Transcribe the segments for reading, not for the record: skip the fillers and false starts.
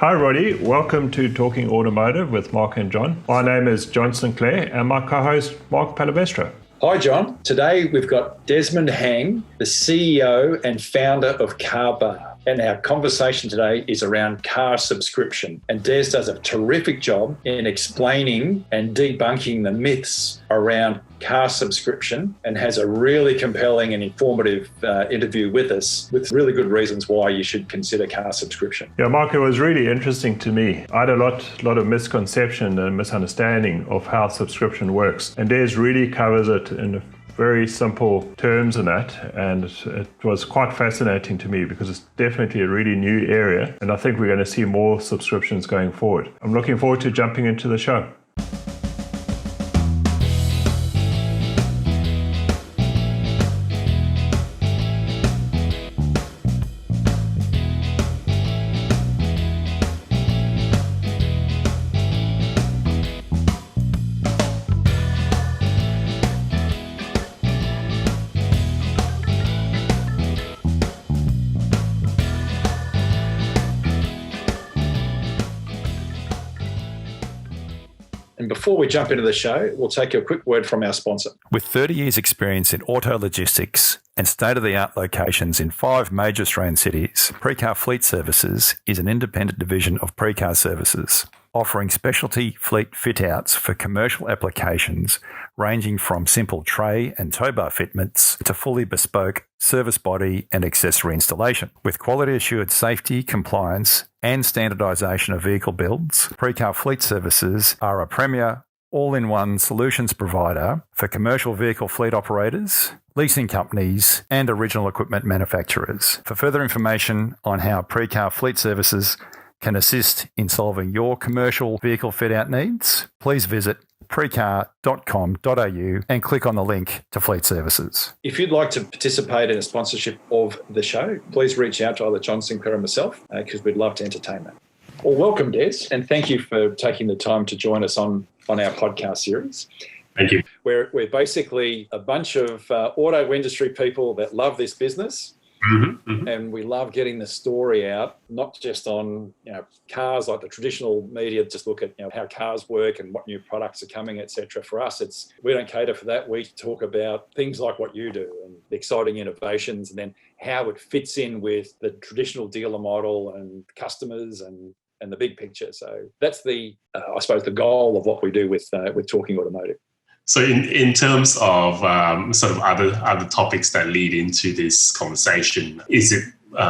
Hi Roddy, welcome to Talking Automotive with Mark and John. My name is John Sinclair and my co-host Mark Palavestra. Hi John, today we've got Desmond Hang, the CEO and founder of Carbar. And our conversation today is around car subscription. And Des does a terrific job in explaining and debunking the myths around car subscription and has a really compelling and informative interview with us with really good reasons why you should consider car subscription. Yeah, Mark, it was really interesting to me. I had a lot of misconception and misunderstanding of how subscription works. And Des really covers it in very simple terms in that, and it was quite fascinating to me because it's definitely a really new area, and I think we're going to see more subscriptions going forward. I'm looking forward to jumping into the show. And before we jump into the show, we'll take a quick word from our sponsor. With 30 years' experience in auto logistics and state-of-the-art locations in 5 major Australian cities, Precar Fleet Services is an independent division of Precar Services, offering specialty fleet fit-outs for commercial applications ranging from simple tray and tow bar fitments to fully bespoke service body and accessory installation. With quality-assured safety, compliance and standardisation of vehicle builds, Precar Fleet Services are a premier all-in-one solutions provider for commercial vehicle fleet operators, leasing companies and original equipment manufacturers. For further information on how Precar Fleet Services can assist in solving your commercial vehicle fit-out needs, please visit precar.com.au and click on the link to Fleet Services. If you'd like to participate in a sponsorship of the show, please reach out to either John Sinclair or myself because we'd love to entertain that. Well, welcome, Des, and thank you for taking the time to join us on our podcast series. Thank you. We're basically a bunch of auto industry people that love this business. And we love getting the story out, not just on cars like the traditional media, just look at how cars work and what new products are coming, etc. For us, we don't cater for that. We talk about things like what you do and the exciting innovations, and then how it fits in with the traditional dealer model and customers and the big picture. So that's I suppose, the goal of what we do with Talking Automotive. So in terms of sort of other topics that lead into this conversation, is it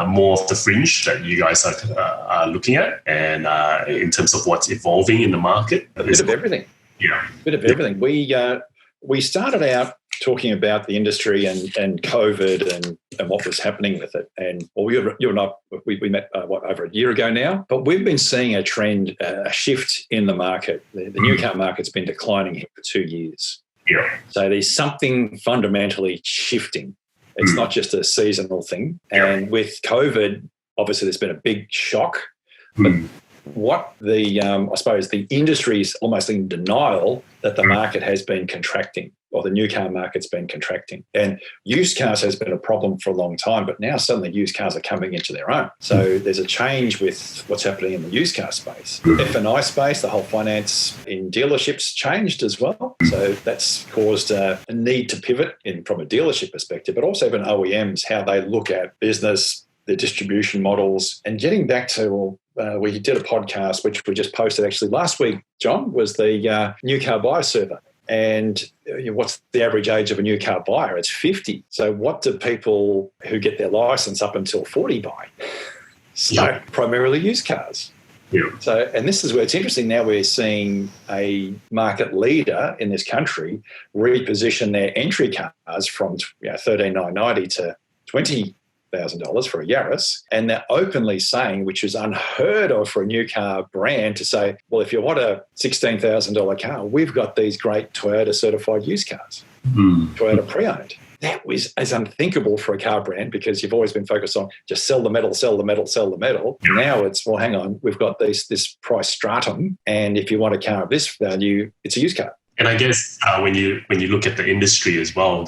more of the fringe that you guys are looking at, and in terms of what's evolving in the market? A bit of everything. Yeah. A bit of everything. We started out talking about the industry and COVID and what was happening with it. And you and I, we met over a year ago now, but we've been seeing a trend, a shift in the market. The new car market's been declining here for 2 years. Yeah. So there's something fundamentally shifting. It's not just a seasonal thing. And with COVID, obviously there's been a big shock. But what I suppose the industry is almost in denial that the market has been contracting, or the new car market's been contracting. And used cars has been a problem for a long time, but now suddenly used cars are coming into their own. So there's a change with what's happening in the used car space. F&I space, the whole finance in dealerships changed as well. So that's caused a need to pivot from a dealership perspective, but also even OEMs, how they look at business, their distribution models, and getting back to, we did a podcast, which we just posted actually last week, John, was the new car buyer survey. And what's the average age of a new car buyer? It's 50. So what do people who get their license up until 40 buy? So primarily used cars. Yeah. So, and this is where it's interesting. Now we're seeing a market leader in this country reposition their entry cars from $13,990 to $20,000 for a Yaris, and they're openly saying, which is unheard of for a new car brand, to say, well, if you want a $16,000 car, we've got these great Toyota certified used cars, Toyota pre-owned. That was as unthinkable for a car brand because you've always been focused on just sell the metal, sell the metal, sell the metal. Now it's, well, hang on, we've got this price stratum, and if you want a car of this value, it's a used car. And I guess when you look at the industry as well,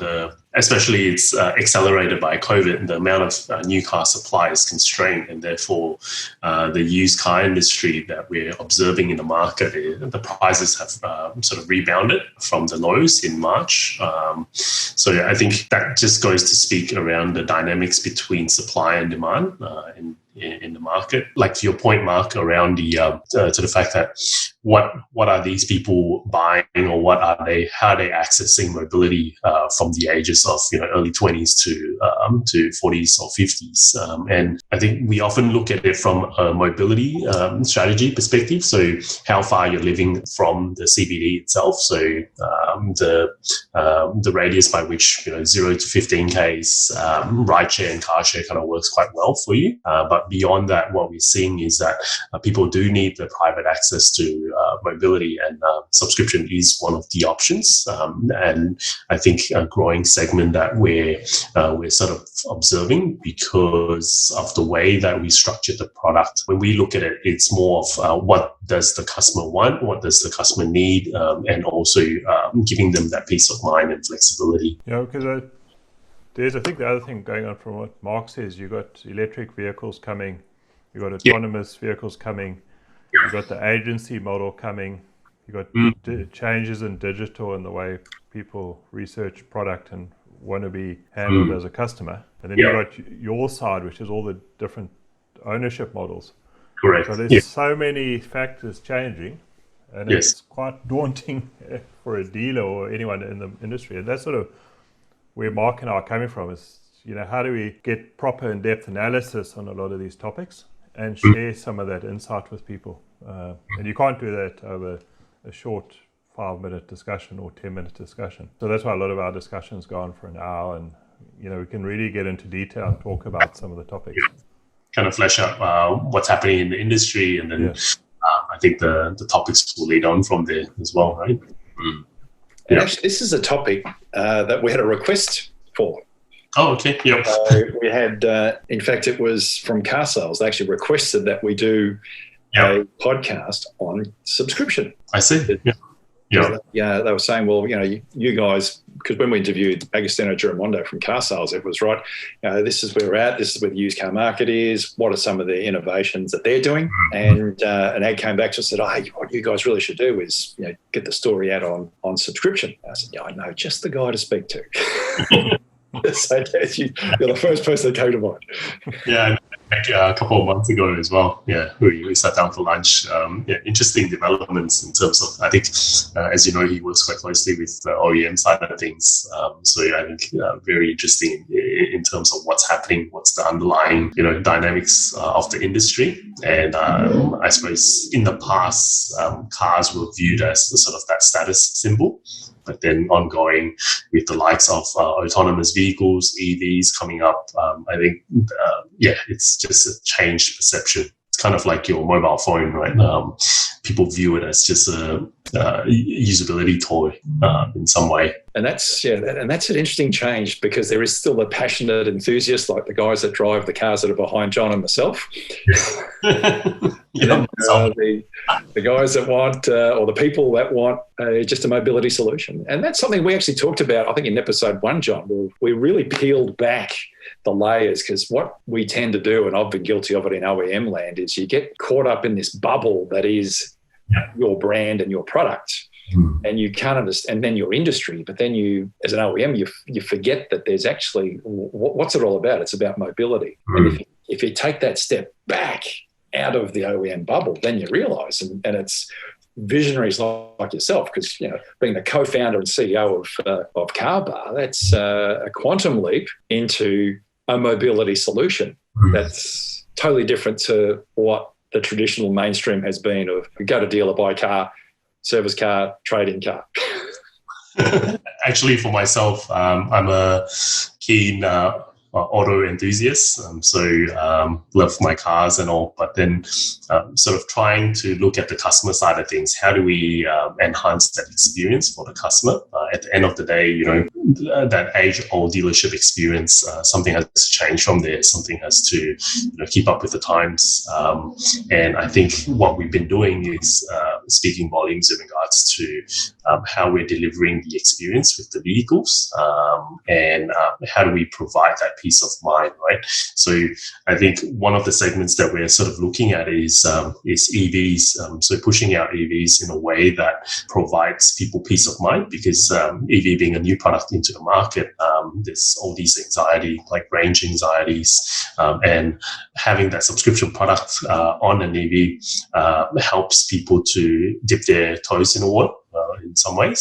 especially it's accelerated by COVID, the amount of new car supply is constrained, and therefore the used car industry that we're observing in the market, the prices have sort of rebounded from the lows in March. So I think that just goes to speak around the dynamics between supply and demand in the market. Like to your point, Mark, around to the fact that what are these people buying, or how are they accessing mobility from the ages of early 20s to 40s or 50s, and I think we often look at it from a mobility strategy perspective. So how far you're living from the CBD itself. So the radius by which 0 to 15 k's rideshare and car share kind of works quite well for you. But beyond that, what we're seeing is that people do need the private access to mobility, and subscription is one of the options. And I think a growing segment that we're sort of observing because of the way that we structured the product. When we look at it, it's more of what does the customer want, what does the customer need, and also giving them that peace of mind and flexibility. Yeah, because there's, I think, the other thing going on from what Mark says, you've got electric vehicles coming, you've got autonomous vehicles coming, you've got the agency model coming, you've got changes in digital and the way people research product and want to be handled as a customer. And then you've got your side, which is all the different ownership models. Correct. So there's so many factors changing, and it's quite daunting for a dealer or anyone in the industry. And that's sort of where Mark and I are coming from, is, how do we get proper in-depth analysis on a lot of these topics and share some of that insight with people. And you can't do that over a short 5-minute discussion or 10-minute discussion. So that's why a lot of our discussions go on for an hour, and we can really get into detail and talk about some of the topics. Kind of flesh out what's happening in the industry, and then I think the topics will lead on from there as well, right? And actually, this is a topic that we had a request for. Oh, okay. Yep. We had, in fact, it was from Car Sales. They actually requested that we do a podcast on subscription. I see. Yeah, they were saying, well, you guys, because when we interviewed Agostino Giramondo from Car Sales, it was right. This is where we're at. This is where the used car market is. What are some of the innovations that they're doing? And Ag came back to us and said, hey, what you guys really should do is get the story out on subscription. I said, I know just the guy to speak to. So you're the first person that came to mind. Yeah. A couple of months ago as well. Yeah, we sat down for lunch. Interesting developments in terms of, I think, as you know, he works quite closely with the OEM side of things. So I think very interesting in terms of what's happening, what's the underlying, dynamics of the industry. And I suppose in the past, cars were viewed as the sort of that status symbol. But then ongoing with the likes of autonomous vehicles, EVs coming up, I think, it's just a changed perception. It's kind of like your mobile phone, right? People view it as just a usability toy in some way. And that's an interesting change, because there is still the passionate enthusiasts like the guys that drive the cars that are behind John and myself. The guys that want, or the people that want just a mobility solution. And that's something we actually talked about, I think, in episode 1, John, where we really peeled back the layers, because what we tend to do, and I've been guilty of it in OEM land, is you get caught up in this bubble that is your brand and your product. And you can't understand, and then your industry, but then you, as an OEM, you forget that there's actually, what's it all about? It's about mobility. And if you take that step back out of the OEM bubble, then you realise, and it's visionaries like yourself, because being the co-founder and CEO of Carbar, that's a quantum leap into a mobility solution that's totally different to what the traditional mainstream has been of go to dealer, buy a car, service car, trade-in car. Actually, for myself, I'm a keen auto enthusiast, so love my cars and all, but then sort of trying to look at the customer side of things. How do we enhance that experience for the customer? At the end of the day, that age-old dealership experience, something has to change from there. Something has to keep up with the times. And I think what we've been doing is speaking volumes in regards to how we're delivering the experience with the vehicles, and how do we provide that peace of mind, right? So I think one of the segments that we're sort of looking at is EVs. So pushing out EVs in a way that provides people peace of mind, because EV being a new product into the market, there's all these anxiety, like range anxieties, and having that subscription product on an EV helps people to dip their toes in the water in some ways.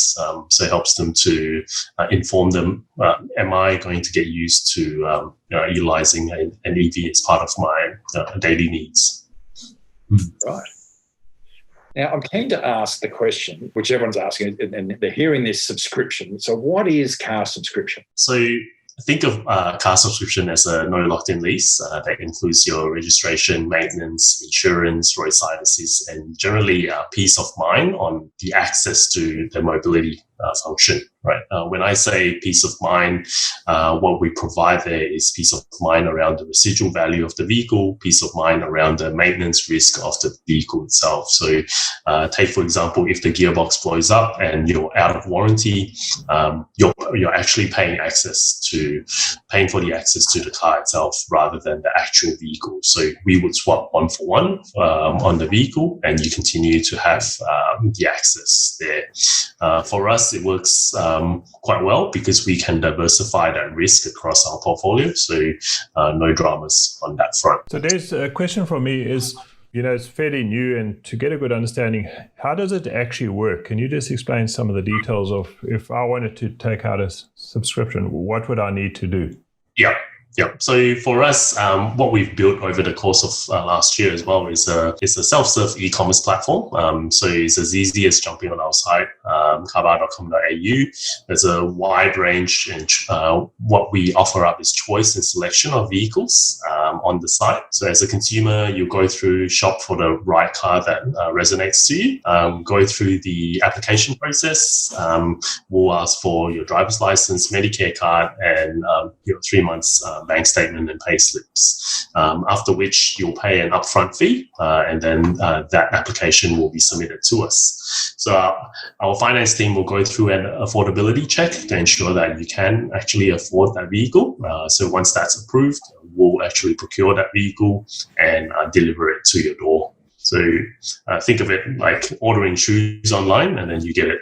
So it helps them to inform them, am I going to get used to utilizing an EV as part of my daily needs? Right. Now, I'm keen to ask the question, which everyone's asking, and they're hearing this subscription. So what is car subscription? So think of car subscription as a no locked-in lease that includes your registration, maintenance, insurance, roadside assist, and generally peace of mind on the access to the mobility function, right? When I say peace of mind, what we provide there is peace of mind around the residual value of the vehicle, peace of mind around the maintenance risk of the vehicle itself. So take, for example, if the gearbox blows up and you're out of warranty, you're actually paying for the access to the car itself rather than the actual vehicle. So we would swap one for one on the vehicle, and you continue to have the access there. For us, it works quite well because we can diversify that risk across our portfolio. So no dramas on that front. So there's a question from me is, it's fairly new, and to get a good understanding, how does it actually work? Can you just explain some of the details of, if I wanted to take out a subscription, what would I need to do? Yeah. So for us, what we've built over the course of last year as well is a self-serve e-commerce platform. So it's as easy as jumping on our site, carbar.com.au. There's a wide range, and what we offer up is choice and selection of vehicles on the site. So as a consumer, you go through, shop for the right car that resonates to you, go through the application process. We'll ask for your driver's license, Medicare card, and your 3 months bank statement and pay slips, after which you'll pay an upfront fee, and then that application will be submitted to us. So our finance team will go through an affordability check to ensure that you can actually afford that vehicle. So once that's approved, we'll actually procure that vehicle and deliver it to your door. So think of it like ordering shoes online, and then you get it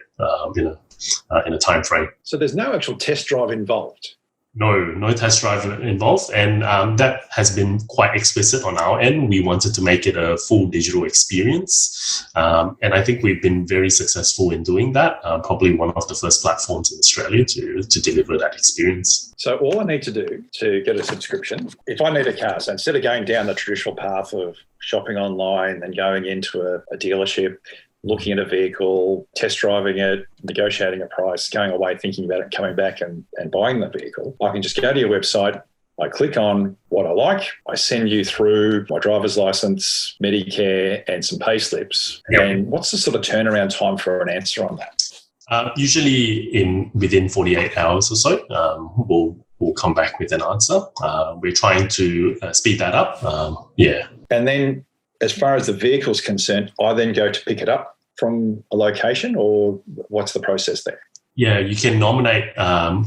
in a time frame. So there's no actual test drive involved? No test drive involved, and that has been quite explicit on our end. We wanted to make it a full digital experience, and I think we've been very successful in doing that. Probably one of the first platforms in Australia to deliver that experience. So all I need to do to get a subscription, if I need a car, so instead of going down the traditional path of shopping online and going into a dealership, looking at a vehicle, test driving it, negotiating a price, going away, thinking about it, coming back and buying the vehicle, I can just go to your website, I click on what I like, I send you through my driver's license, Medicare, and some pay slips. Yep. And what's the sort of turnaround time for an answer on that? Usually within 48 hours or so, we'll come back with an answer. We're trying to speed that up. And then, as far as the vehicle's concerned, I then go to pick it up from a location, or what's the process there? Yeah, you can nominate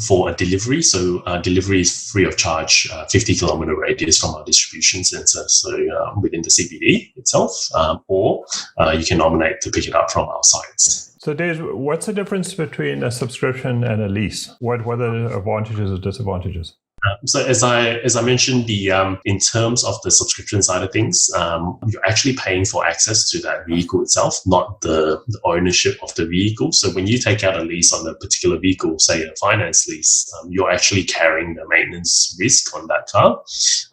for a delivery. So delivery is free of charge, 50-kilometer radius from our distribution centre, so within the CBD itself, or you can nominate to pick it up from our sites. So Des, what's the difference between a subscription and a lease? What are the advantages or disadvantages? So as I mentioned, in terms of the subscription side of things, you're actually paying for access to that vehicle itself, not the ownership of the vehicle. So when you take out a lease on a particular vehicle, say a finance lease, you're actually carrying the maintenance risk on that car.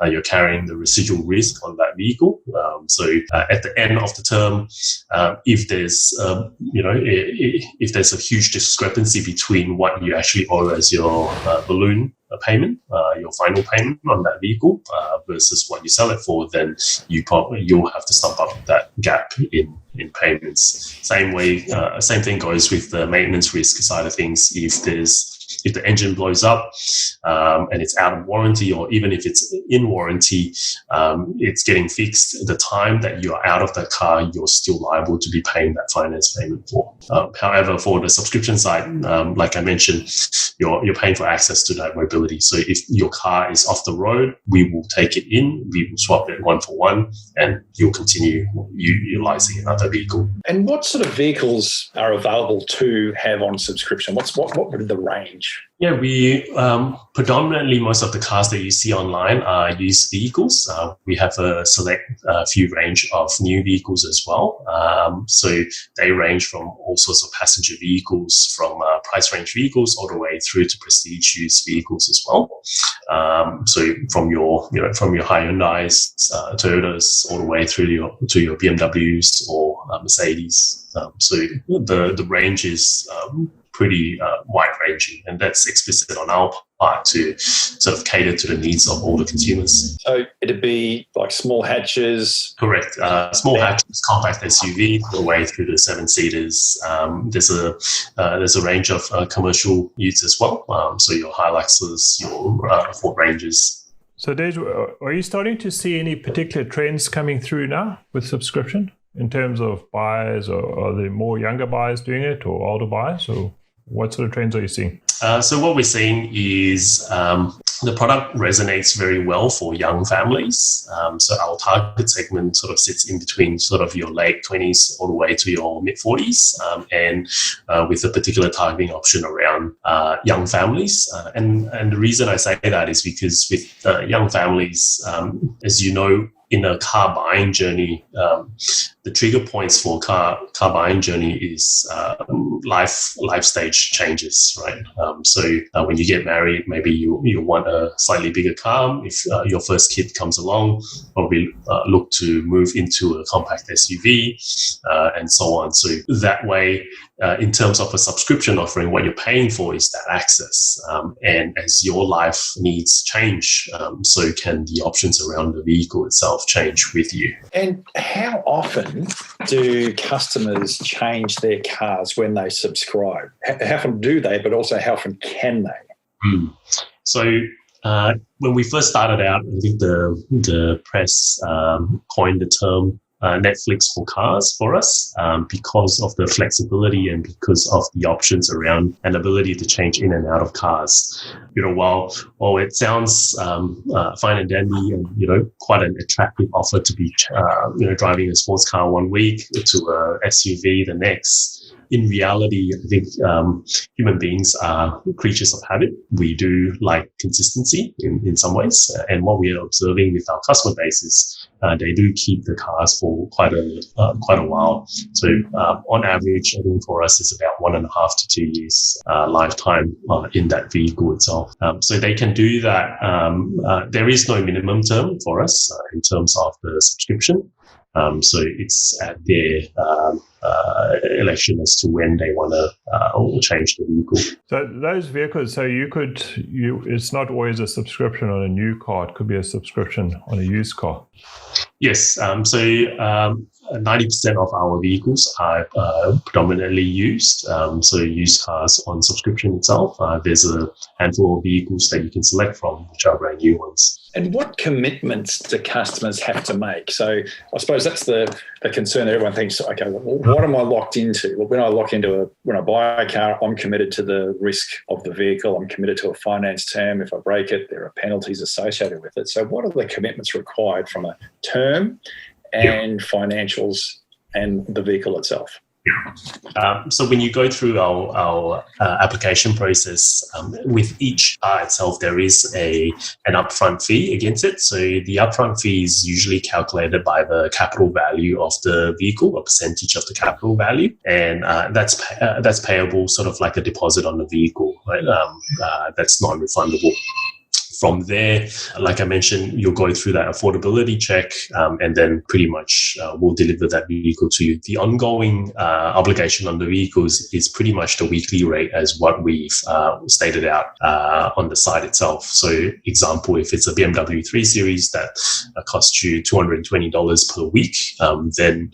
You're carrying the residual risk on that vehicle. So at the end of the term, if there's if there's a huge discrepancy between what you actually owe as your balloon payment, your final payment on that vehicle versus what you sell it for, then you'll have to stump up that gap in payments. Same thing goes with the maintenance risk side of things. If there's if the engine blows up and it's out of warranty, or even if it's in warranty, it's getting fixed. The time that you're out of that car, you're still liable to be paying that finance payment for. However, for the subscription side, like I mentioned, you're paying for access to that mobility. So if your car is off the road, we will take it in, we will swap it 1 for 1, and you'll continue utilizing another vehicle. And what sort of vehicles are available to have on subscription? What would the range? Yeah, we predominantly, most of the cars that you see online are used vehicles. We have a select few range of new vehicles as well. So they range from all sorts of passenger vehicles, from price range vehicles all the way through to prestige used vehicles as well. So from your high Hyundais, Toyotas, all the way through to your BMWs or Mercedes. So the range is pretty wide-ranging, and that's explicit on our part to sort of cater to the needs of all the consumers. So it'd be like small hatches? Correct. Small hatches, compact SUV, all the way through to 7-seaters. There's a range of commercial utes as well, so your Hiluxes, your Ford Rangers. So Des, are you starting to see any particular trends coming through now with subscription in terms of buyers, or are there more younger buyers doing it or older buyers, or what sort of trends are you seeing? So what we're seeing is the product resonates very well for young families. So our target segment sort of sits in between sort of your late 20s all the way to your mid 40s, and with a particular targeting option around young families. And the reason I say that is because with young families, as you know, in a car buying journey, the trigger points for car buying journey is life stage changes, right? So when you get married, maybe you want a slightly bigger car. If your first kid comes along, probably look to move into a compact SUV, and so on. So that way, in terms of a subscription offering, what you're paying for is that access. And as your life needs change, so can the options around the vehicle itself change with you. And how often do customers change their cars when they subscribe? How often do they, but also how often can they? So when we first started out, I think the press coined the term Netflix for cars for us, because of the flexibility and because of the options around an ability to change in and out of cars. While it sounds fine and dandy and quite an attractive offer to be driving a sports car one week to a SUV the next. In reality, I think human beings are creatures of habit. We do like consistency in some ways. And what we are observing with our customer base is they do keep the cars for quite a while. So on average, I think for us, it's about 1.5 to 2 years lifetime in that vehicle itself. So they can do that. There is no minimum term for us in terms of the subscription. So it's at their election as to when they want to change the vehicle. So those vehicles, it's not always a subscription on a new car. It could be a subscription on a used car. Yes. So 90% of our vehicles are predominantly used. So used cars on subscription itself. There's a handful of vehicles that you can select from, which are brand new ones. And what commitments do customers have to make? So I suppose that's the concern that everyone thinks, okay, well, what am I locked into? Well, when I buy a car, I'm committed to the risk of the vehicle. I'm committed to a finance term. If I break it, there are penalties associated with it. So what are the commitments required from a term and financials and the vehicle itself? So when you go through our application process, with each car itself, there is an upfront fee against it. So the upfront fee is usually calculated by the capital value of the vehicle, a percentage of the capital value, and that's payable sort of like a deposit on the vehicle, right? That's non-refundable. From there, like I mentioned, you'll go through that affordability check, and then pretty much we'll deliver that vehicle to you. The ongoing obligation on the vehicles is pretty much the weekly rate as what we've stated out on the site itself. So, example, if it's a BMW 3 Series that costs you $220 per week, then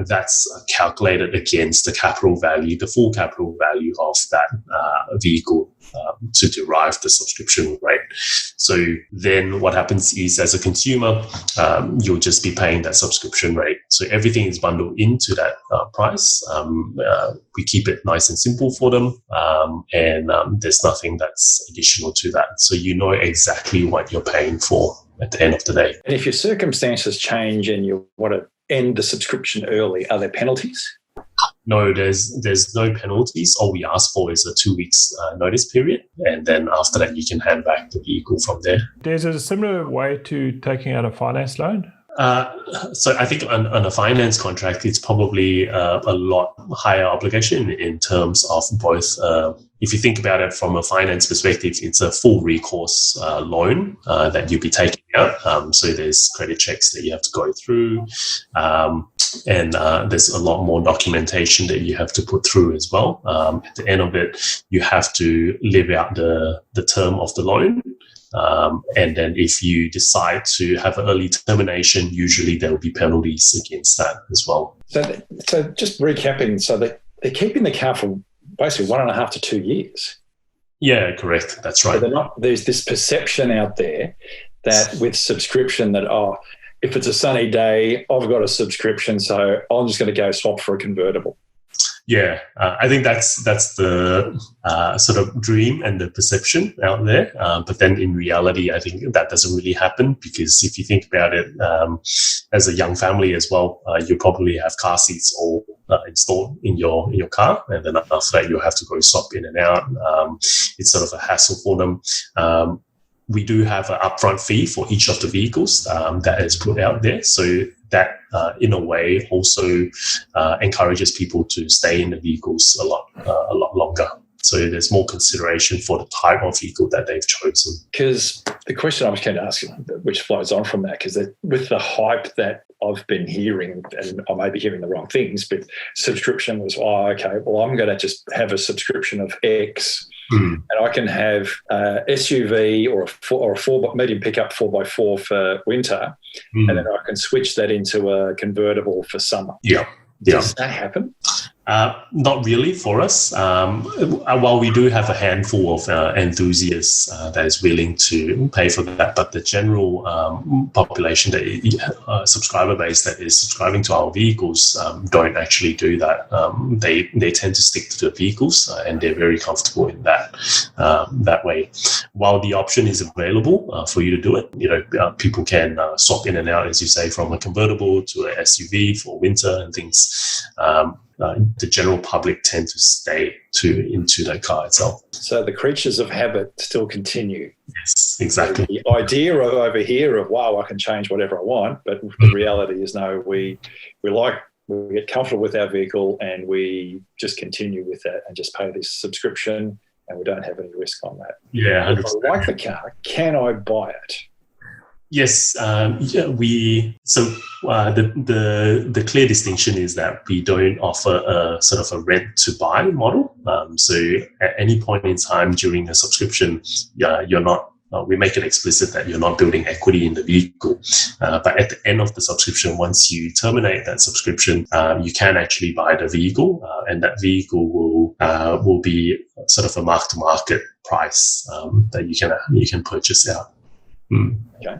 that's calculated against the capital value, the full capital value of that vehicle. to derive the subscription rate. So then what happens is, as a consumer, you'll just be paying that subscription rate. So everything is bundled into that price. We keep it nice and simple for them, and there's nothing that's additional to that. So you know exactly what you're paying for at the end of the day. And if your circumstances change and you want to end the subscription early, are there penalties? No, there's no penalties. All we ask for is a 2 weeks notice period, and then after that, you can hand back the vehicle from there. There's a similar way to taking out a finance loan? So I think on a finance contract, it's probably a lot higher obligation in terms of both. If you think about it from a finance perspective, it's a full recourse loan that you'll be taking out. So there's credit checks that you have to go through. And there's a lot more documentation that you have to put through as well. At the end of it, you have to live out the term of the loan. And then if you decide to have an early termination, usually there will be penalties against that as well. So just recapping, so they're keeping the car for basically 1.5 to 2 years. Yeah, correct. That's right. So there's this perception out there that with subscription that, if it's a sunny day, I've got a subscription, so I'm just going to go swap for a convertible. Yeah, I think that's the sort of dream and the perception out there. But then in reality, I think that doesn't really happen, because if you think about it, as a young family as well, you probably have car seats all installed in your car, and then after that, you'll have to go swap in and out. It's sort of a hassle for them. We do have an upfront fee for each of the vehicles that is put out there. So that, in a way, also encourages people to stay in the vehicles a lot longer. So there's more consideration for the type of vehicle that they've chosen. Because the question I was going to ask, which flows on from that, because with the hype that I've been hearing, and I may be hearing the wrong things, but subscription was, okay, well, I'm going to just have a subscription of X. And I can have SUV or a medium pickup 4x4 for winter, and then I can switch that into a convertible for summer. Yeah. Does that happen? Not really for us. While we do have a handful of enthusiasts that is willing to pay for that, but the general population, subscriber base that is subscribing to our vehicles, don't actually do that. They tend to stick to the vehicles, and they're very comfortable in that way. While the option is available for you to do it, people can swap in and out, as you say, from a convertible to an SUV for winter and things. The general public tend to stay into the car itself. So the creatures of habit still continue. Yes, exactly. The idea over here of, wow, I can change whatever I want, but the reality is, no, we get comfortable with our vehicle and we just continue with that and just pay this subscription, and we don't have any risk on that. Yeah, 100%. If I like the car, can I buy it? Yes, the clear distinction is that we don't offer a sort of a rent to buy model. So at any point in time during a subscription, you're not. We make it explicit that you're not building equity in the vehicle. But at the end of the subscription, once you terminate that subscription, you can actually buy the vehicle, and that vehicle will be sort of a mark-to-market price that you can purchase out. Okay.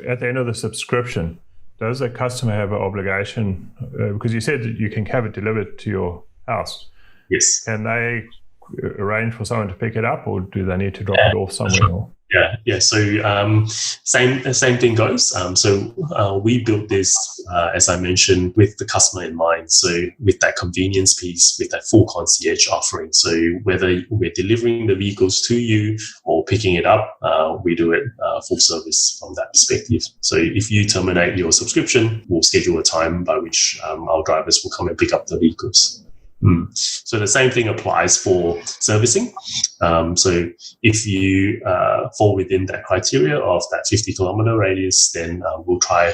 At the end of the subscription, does a customer have an obligation? Because you said that you can have it delivered to your house. Yes. Can they arrange for someone to pick it up, or do they need to drop it off somewhere? Yeah. So same thing goes. So we built this, as I mentioned, with the customer in mind. So with that convenience piece, with that full concierge offering. So whether we're delivering the vehicles to you or picking it up, we do it full service from that perspective. So if you terminate your subscription, we'll schedule a time by which our drivers will come and pick up the vehicles. So the same thing applies for servicing. So if you fall within that criteria of that 50-kilometer radius, then we'll try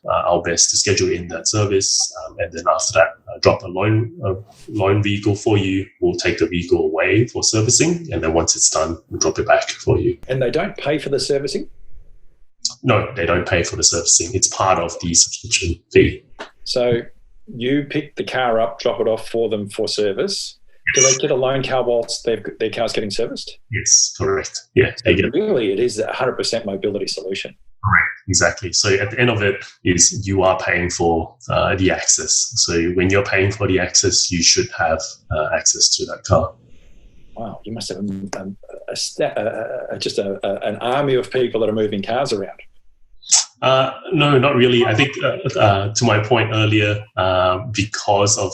our best to schedule in that service. And then after that, drop a loan vehicle for you. We'll take the vehicle away for servicing. And then once it's done, we'll drop it back for you. And they don't pay for the servicing? No, they don't pay for the servicing. It's part of the subscription fee. So you pick the car up, drop it off for them for service, Do they get a loan car whilst their car's getting serviced? Yes, correct. Yeah. So really, it is a 100% mobility solution. Correct, exactly. So at the end of it is you are paying for the access. So when you're paying for the access, you should have access to that car. Wow, you must have an army of people that are moving cars around. No, not really. I think to my point earlier, because of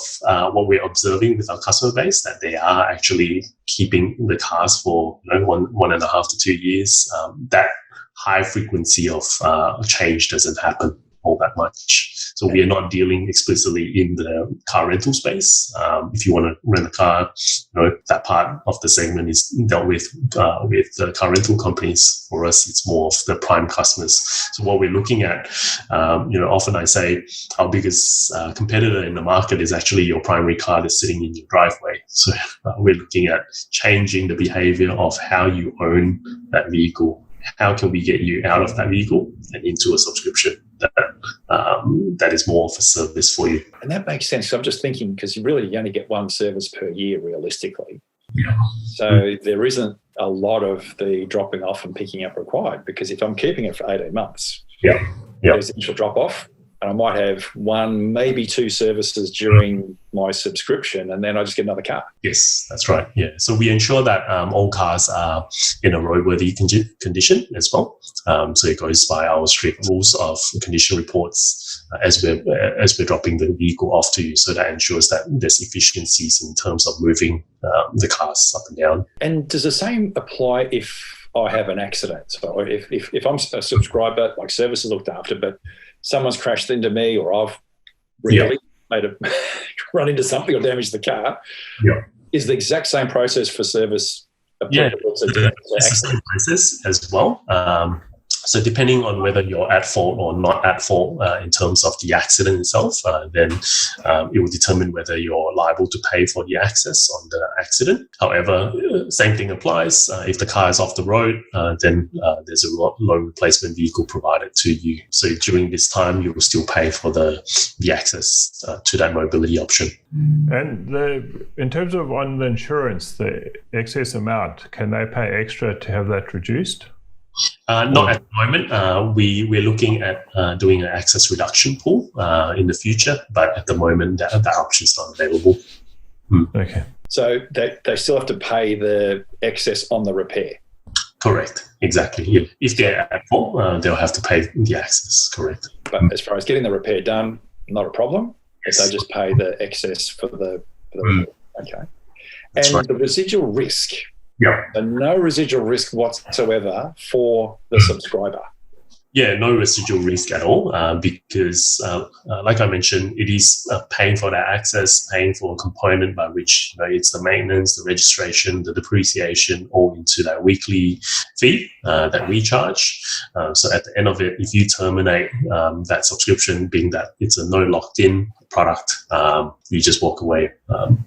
what we're observing with our customer base, that they are actually keeping the cars for 1.5 to 2 years, that high frequency of change doesn't happen all that much. So we are not dealing explicitly in the car rental space. If you want to rent a car, that part of the segment is dealt with the car rental companies. For us, it's more of the prime customers. So what we're looking at, often I say our biggest competitor in the market is actually your primary car that's sitting in your driveway. So we're looking at changing the behavior of how you own that vehicle. How can we get you out of that vehicle and into a subscription that is more of a service for you? And that makes sense. So I'm just thinking, because you only get one service per year realistically. Yeah. So there isn't a lot of the dropping off and picking up required, because if I'm keeping it for 18 months, there's initial drop off, and I might have one, maybe two services during my subscription, and then I just get another car. Yes, that's right. Yeah. So we ensure that all cars are in a roadworthy condition as well. So it goes by our strict rules of condition reports as we're dropping the vehicle off to you. So that ensures that there's efficiencies in terms of moving the cars up and down. And does the same apply if I have an accident? So if I'm a subscriber, like services looked after, but someone's crashed into me, or I've really made a run into something or damaged the car, is the exact same process for service applicable to it's the same process as well. So depending on whether you're at fault or not at fault in terms of the accident itself, then it will determine whether you're liable to pay for the access on the accident. However, same thing applies. If the car is off the road, then there's a loan replacement vehicle provided to you. So during this time, you will still pay for the access to that mobility option. And in terms of on the insurance, the excess amount, can they pay extra to have that reduced? Not at the moment. We're looking at doing an access reduction pool in the future, but at the moment that option is not available. Okay. So they still have to pay the excess on the repair? Correct. Exactly. Yeah. If they're at fault, they'll have to pay the access. Correct. But as far as getting the repair done, not a problem. Yes. If they just pay the excess for the repair. Okay. That's and right. The residual risk. Yeah. So no residual risk whatsoever for the subscriber. Yeah, no residual risk at all because, like I mentioned, it is paying for that access, paying for a component by which it's the maintenance, the registration, the depreciation, all into that weekly fee that we charge. So at the end of it, if you terminate that subscription, being that it's a no locked-in product, you just walk away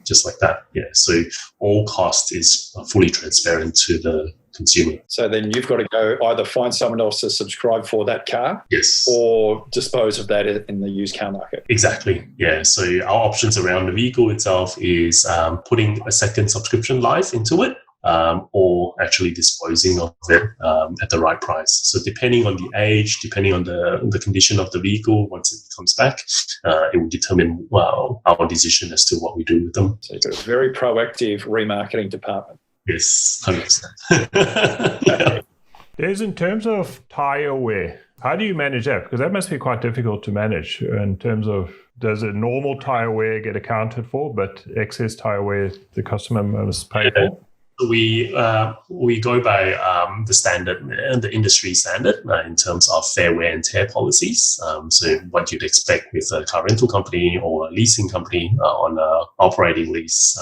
just like that. Yeah. So all cost is fully transparent to the consumer. So then you've got to go either find someone else to subscribe for that car, yes, or dispose of that in the used car market. Exactly. Yeah. So our options around the vehicle itself is putting a second subscription life into it. Or actually disposing of it at the right price. So depending on the age, depending on the condition of the vehicle, once it comes back, it will determine our decision as to what we do with them. So you've got a very proactive remarketing department. Yes, 100%. There's in terms of tyre wear, how do you manage that? Because that must be quite difficult to manage in terms of, does a normal tyre wear get accounted for, but excess tyre wear the customer must pay for? We go by the standard, the industry standard in terms of fair wear and tear policies. So what you'd expect with a car rental company or a leasing company on an operating lease,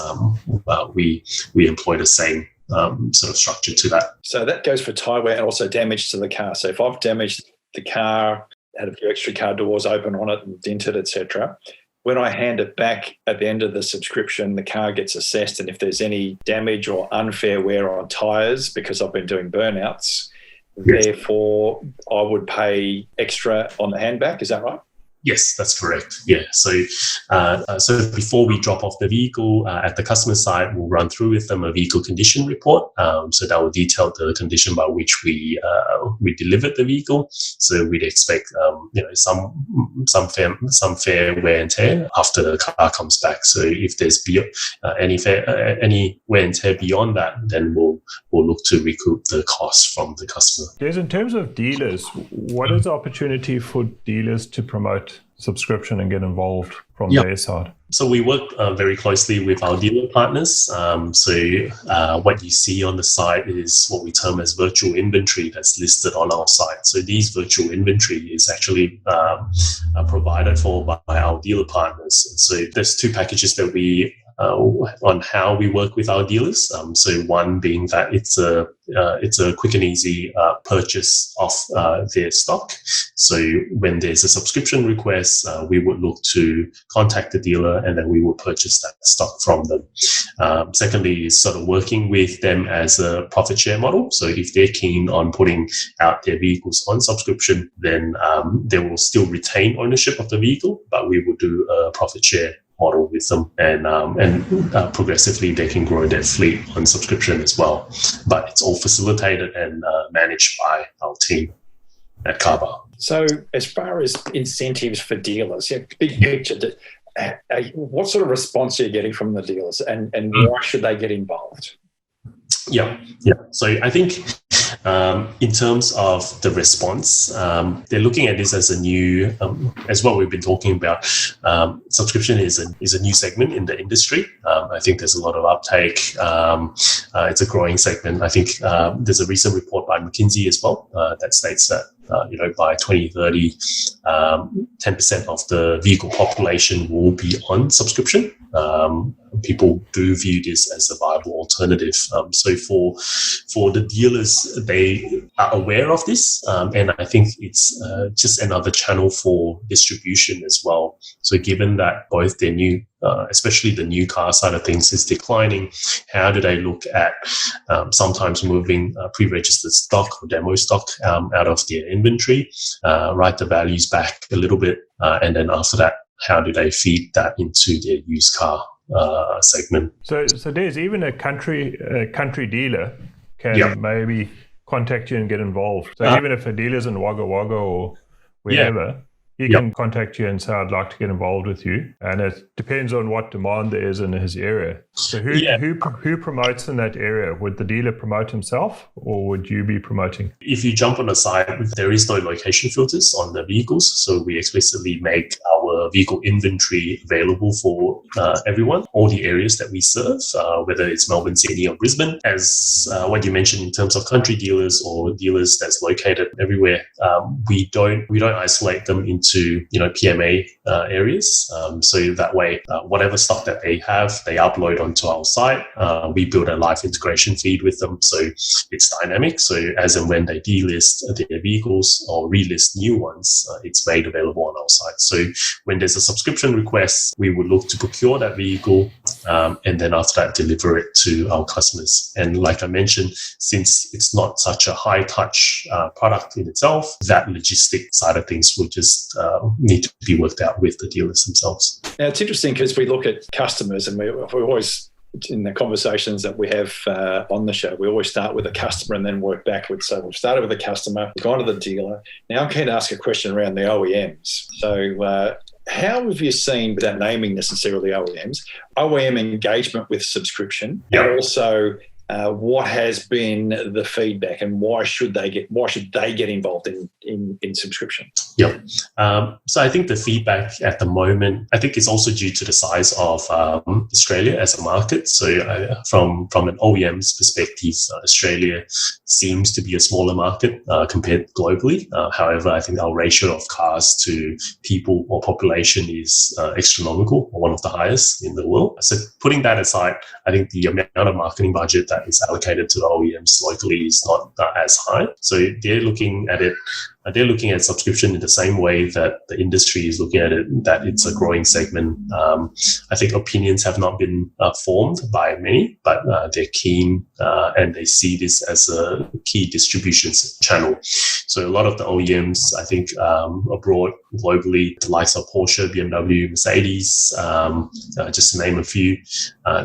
we employ the same sort of structure to that. So that goes for tyre wear and also damage to the car. So if I've damaged the car, had a few extra car doors open on it and dented, etc., when I hand it back at the end of the subscription, the car gets assessed, and if there's any damage or unfair wear on tyres, because I've been doing burnouts, therefore I would pay extra on the handback. Is that right? Yes, that's correct. Yeah. So before we drop off the vehicle at the customer site, we'll run through with them a vehicle condition report. So that will detail the condition by which we delivered the vehicle. So we'd expect some fair wear and tear after the car comes back. So if there's any wear and tear beyond that, then we'll look to recoup the cost from the customer. Yes, in terms of dealers, what is the opportunity for dealers to promote subscription and get involved from their side? So we work very closely with our dealer partners. What you see on the site is what we term as virtual inventory that's listed on our site. So these virtual inventory is actually provided for by our dealer partners. So there's two packages that we on how we work with our dealers. So one being that it's a quick and easy purchase of their stock. So when there's a subscription request, we would look to contact the dealer and then we will purchase that stock from them. Secondly, is sort of working with them as a profit share model. So if they're keen on putting out their vehicles on subscription, then they will still retain ownership of the vehicle, but we will do a profit share model with them, and progressively they can grow their fleet on subscription as well. But it's all facilitated and managed by our team at Carbar. So as far as incentives for dealers, big picture, what sort of response are you getting from the dealers, and why should they get involved? Yeah. So I think in terms of the response, they're looking at this as a new, as what we've been talking about. Subscription is a new segment in the industry. I think there's a lot of uptake. It's a growing segment. I think there's a recent report by McKinsey as well that states that by 2030, 10% of the vehicle population will be on subscription. People do view this as a viable alternative. So for the dealers, they are aware of this, and I think it's just another channel for distribution as well. So given that both their new, especially the new car side of things is declining, how do they look at sometimes moving pre-registered stock or demo stock out of their inventory, write the values back a little bit, and then after that, how do they feed that into their used car segment? So there's even a country dealer can maybe contact you and get involved. So even if a dealer's in Wagga Wagga or wherever, he can contact you and say, I'd like to get involved with you. And it depends on what demand there is in his area. So who promotes in that area? Would the dealer promote himself, or would you be promoting? If you jump on the site, there is no location filters on the vehicles. So we explicitly make our vehicle inventory available for everyone, all the areas that we serve, whether it's Melbourne, Sydney or Brisbane. As what you mentioned in terms of country dealers or dealers that's located everywhere, we don't isolate them into PMA areas. So that way, whatever stock that they have, they upload onto our site. We build a live integration feed with them, so it's dynamic. So as and when they delist their vehicles or relist new ones, it's made available on our site. So when there's a subscription request, we would look to procure that vehicle and then after that deliver it to our customers. And like I mentioned, since it's not such a high touch product in itself, that logistic side of things will just need to be worked out with the dealers themselves. Now it's interesting because we look at customers, and we always, in the conversations that we have on the show, we always start with a customer and then work backwards. So we've started with the customer, we've gone to the dealer. Now I'm keen to ask a question around the OEMs. So how have you seen, without naming necessarily OEM engagement with subscription, and also what has been the feedback, and why should they get involved in subscription? Yeah. So I think the feedback at the moment, I think it's also due to the size of Australia as a market. So from an OEM's perspective, Australia seems to be a smaller market compared globally. However, I think our ratio of cars to people or population is astronomical, or one of the highest in the world. So putting that aside, I think the amount of marketing budget that is allocated to the OEMs locally is not as high. So they're looking at it they're looking at subscription in the same way that the industry is looking at it, that it's a growing segment. I think opinions have not been formed by many, but they're keen and they see this as a key distribution channel. So a lot of the OEMs, I think, abroad, globally, the likes of Porsche, BMW, Mercedes, just to name a few,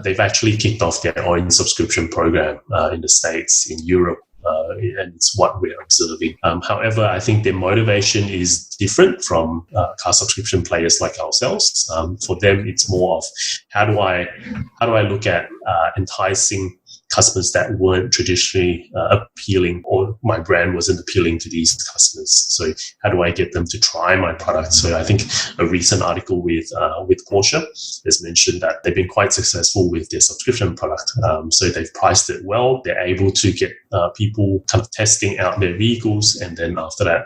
they've actually kicked off their own subscription program in the States, in Europe, and it's what we're observing. However, I think their motivation is different from car subscription players like ourselves. For them, it's more of how do I look at enticing customers that weren't traditionally appealing, or my brand wasn't appealing to these customers. So how do I get them to try my product? So I think a recent article with Porsche has mentioned that they've been quite successful with their subscription product. So they've priced it well. They're able to get people kind of testing out their vehicles, and then after that,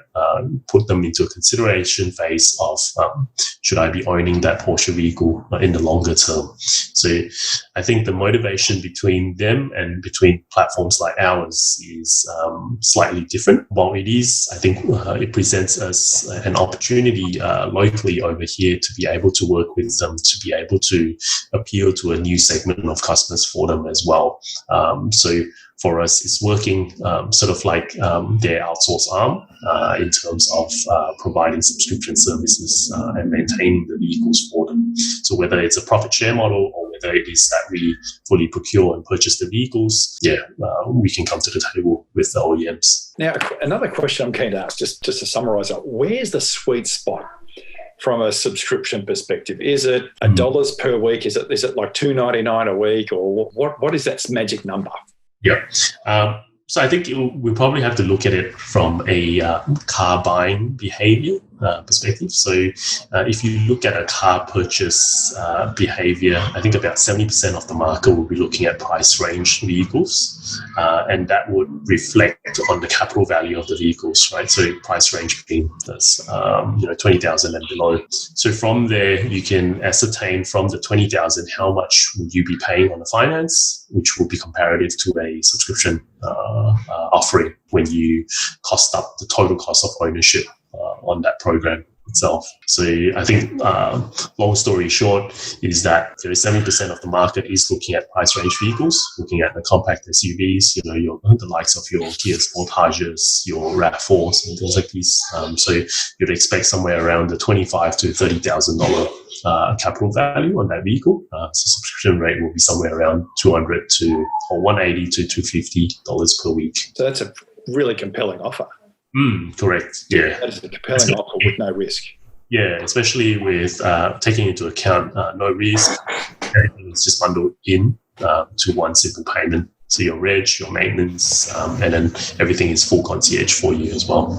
put them into a consideration phase of should I be owning that Porsche vehicle in the longer term? So I think the motivation between them and between platforms like ours is slightly different. While it is, I think it presents us an opportunity locally over here to be able to work with them, to be able to appeal to a new segment of customers for them as well. So for us, it's working sort of like their outsource arm in terms of providing subscription services and maintaining the vehicles for them. So whether it's a profit share model or whether it is that we fully procure and purchase the vehicles, we can come to the table with the OEMs. Now, another question I'm keen to ask, just to summarise that, where's the sweet spot from a subscription perspective? Is it $1 per week? Is it like $2.99 a week, or what is that magic number? Yeah. So I think we'll probably have to look at it from a car buying behavior perspective. So if you look at a car purchase behavior, I think about 70% of the market will be looking at price range vehicles, and that would reflect on the capital value of the vehicles, right? So price range being this, 20,000 and below. So from there, you can ascertain from the 20,000 how much will you be paying on the finance, which will be comparative to a subscription offering when you cost up the total cost of ownership on that program itself. So I think long story short is that 70% of the market is looking at price range vehicles, looking at the compact SUVs, the likes of your Kia Sportages, your RAV4s and things like these. So you'd expect somewhere around the $25,000 to $30,000 capital value on that vehicle. So subscription rate will be somewhere around $180 to $250 per week. So that's a really compelling offer. Correct. Yeah. That is a compelling offer with no risk. Yeah, especially with taking into account no risk. Everything is just bundled in to one simple payment. So your reg, your maintenance, and then everything is full concierge for you as well.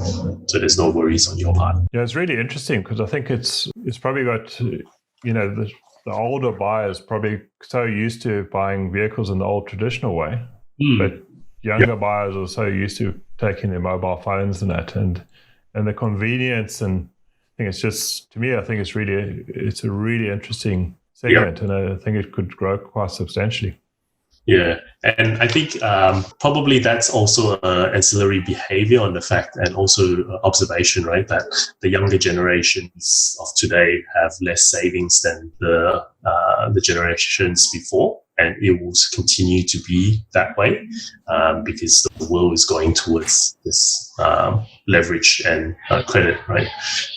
So there's no worries on your part. Yeah, it's really interesting because I think it's probably got, the older buyers probably so used to buying vehicles in the old traditional way, but younger buyers are so used to taking their mobile phones and that, and the convenience, and I think it's just, to me, I think it's a really interesting segment, and I think it could grow quite substantially. Yeah, and I think probably that's also ancillary behavior on the fact, and also observation, right, that the younger generations of today have less savings than the generations before. And it will continue to be that way because the world is going towards this leverage and credit, right?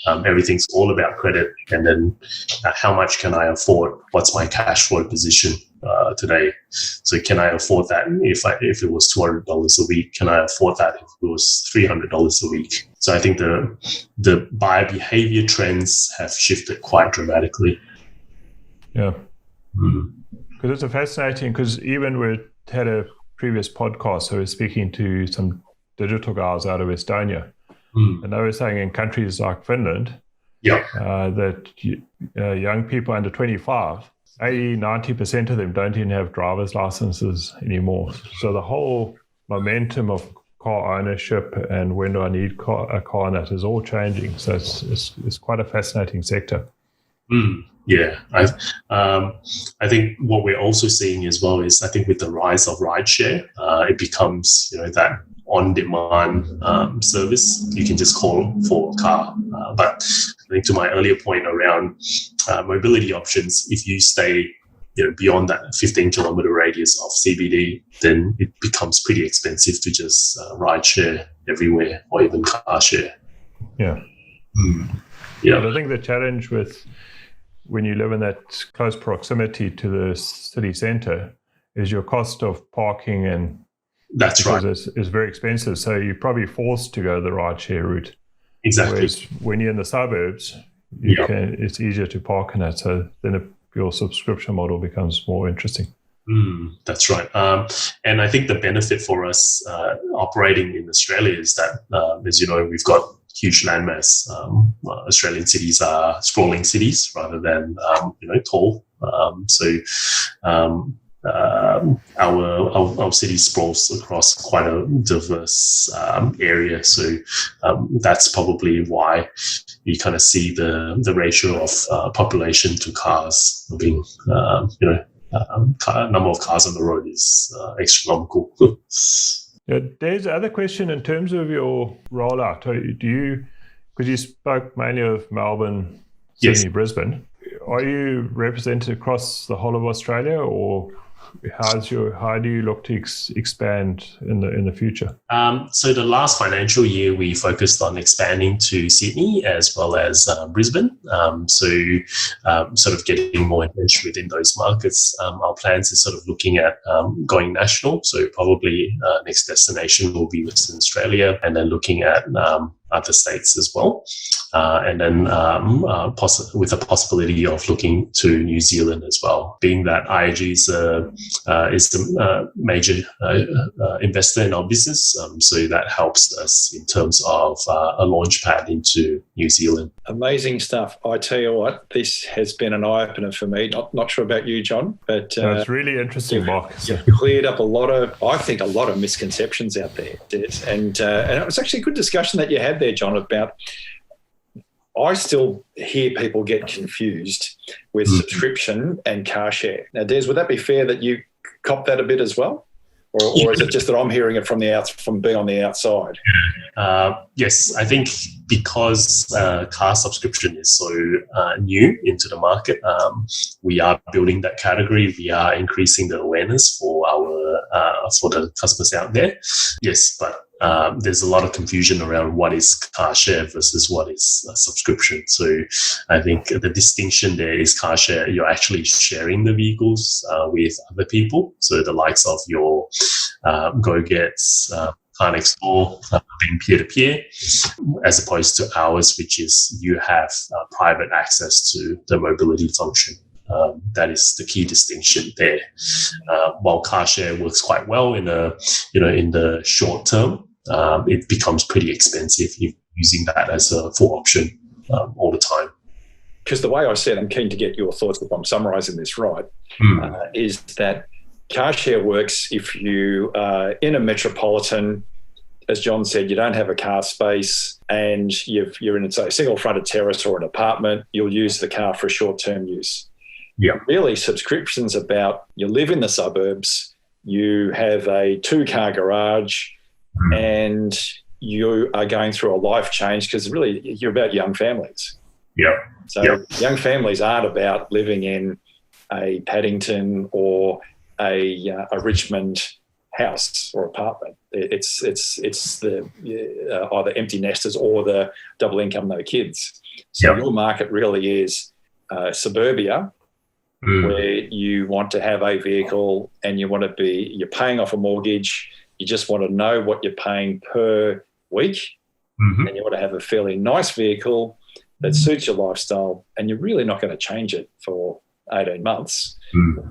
Everything's all about credit. And then how much can I afford? What's my cash flow position today? So can I afford that if it was $200 a week? Can I afford that if it was $300 a week? So I think the buyer behavior trends have shifted quite dramatically. Yeah. Because it's fascinating, because even we had a previous podcast, so we're speaking to some digital guys out of Estonia, and they were saying in countries like Finland, that young people under 25, 80-90% of them don't even have driver's licenses anymore. So the whole momentum of car ownership and when do I need a car, and that is all changing. So it's quite a fascinating sector. Yeah, I think what we're also seeing as well is, I think with the rise of rideshare, it becomes, that on-demand service. You can just call for a car. But I think to my earlier point around mobility options, if you stay beyond that 15-kilometer radius of CBD, then it becomes pretty expensive to just ride share everywhere or even car share. Yeah. Yeah. But I think the challenge with when you live in that close proximity to the city centre is your cost of parking, and that's right, is very expensive. So you're probably forced to go the ride share route. Exactly. Whereas when you're in the suburbs, it's easier to park in it. So then your subscription model becomes more interesting. That's right. And I think the benefit for us operating in Australia is that, as you know, we've got huge landmass. Australian cities are sprawling cities rather than, tall. Our city sprawls across quite a diverse area. So that's probably why you kind of see the ratio of population to cars being, number of cars on the road is astronomical. There's another question in terms of your rollout. Because you spoke mainly of Melbourne, Sydney, Yes. Brisbane, are you represented across the whole of Australia, or how do you look to expand in the future? So the last financial year, we focused on expanding to Sydney as well as Brisbane. Sort of getting more attention within those markets. Our plans is sort of looking at going national. So probably next destination will be Western Australia, and then looking at other states as well. And then with the possibility of looking to New Zealand as well, being that IAG is a major investor in our business. So that helps us in terms of a launch pad into New Zealand. Amazing stuff. I tell you what, this has been an eye-opener for me. Not sure about you, John, but it's really interesting, Mark. You've cleared up a lot of misconceptions out there, Des. And it was actually a good discussion that you had there, John, about I still hear people get confused with subscription and car share. Now, Des, would that be fair that you cop that a bit as well? Or is it just that I'm hearing it from being on the outside? Yes, I think because car subscription is so new into the market, we are building that category. We are increasing the awareness for the customers out there. Yes, but there's a lot of confusion around what is car share versus what is a subscription. So I think the distinction there is car share. You're actually sharing the vehicles with other people. So the likes of your Go-Gets, Car Next Door, being peer-to-peer, as opposed to ours, which is you have private access to the mobility function. That is the key distinction there. While car share works quite well in the short term, it becomes pretty expensive if using that as a full option all the time. Because the way I said, I'm keen to get your thoughts if I'm summarising this right, is that car share works if you are in a metropolitan, as John said, you don't have a car space and you're in a single-fronted terrace or an apartment, you'll use the car for short-term use. Yeah. Really, subscriptions about you live in the suburbs, you have a 2-car garage, and you are going through a life change because really you're about young families. Yeah. So young families aren't about living in a Paddington or a Richmond house or apartment. It's the either empty nesters or the double income, no kids. So your market really is suburbia, where you want to have a vehicle and you're paying off a mortgage. You just want to know what you're paying per week, and you want to have a fairly nice vehicle that suits your lifestyle, and you're really not going to change it for 18 months.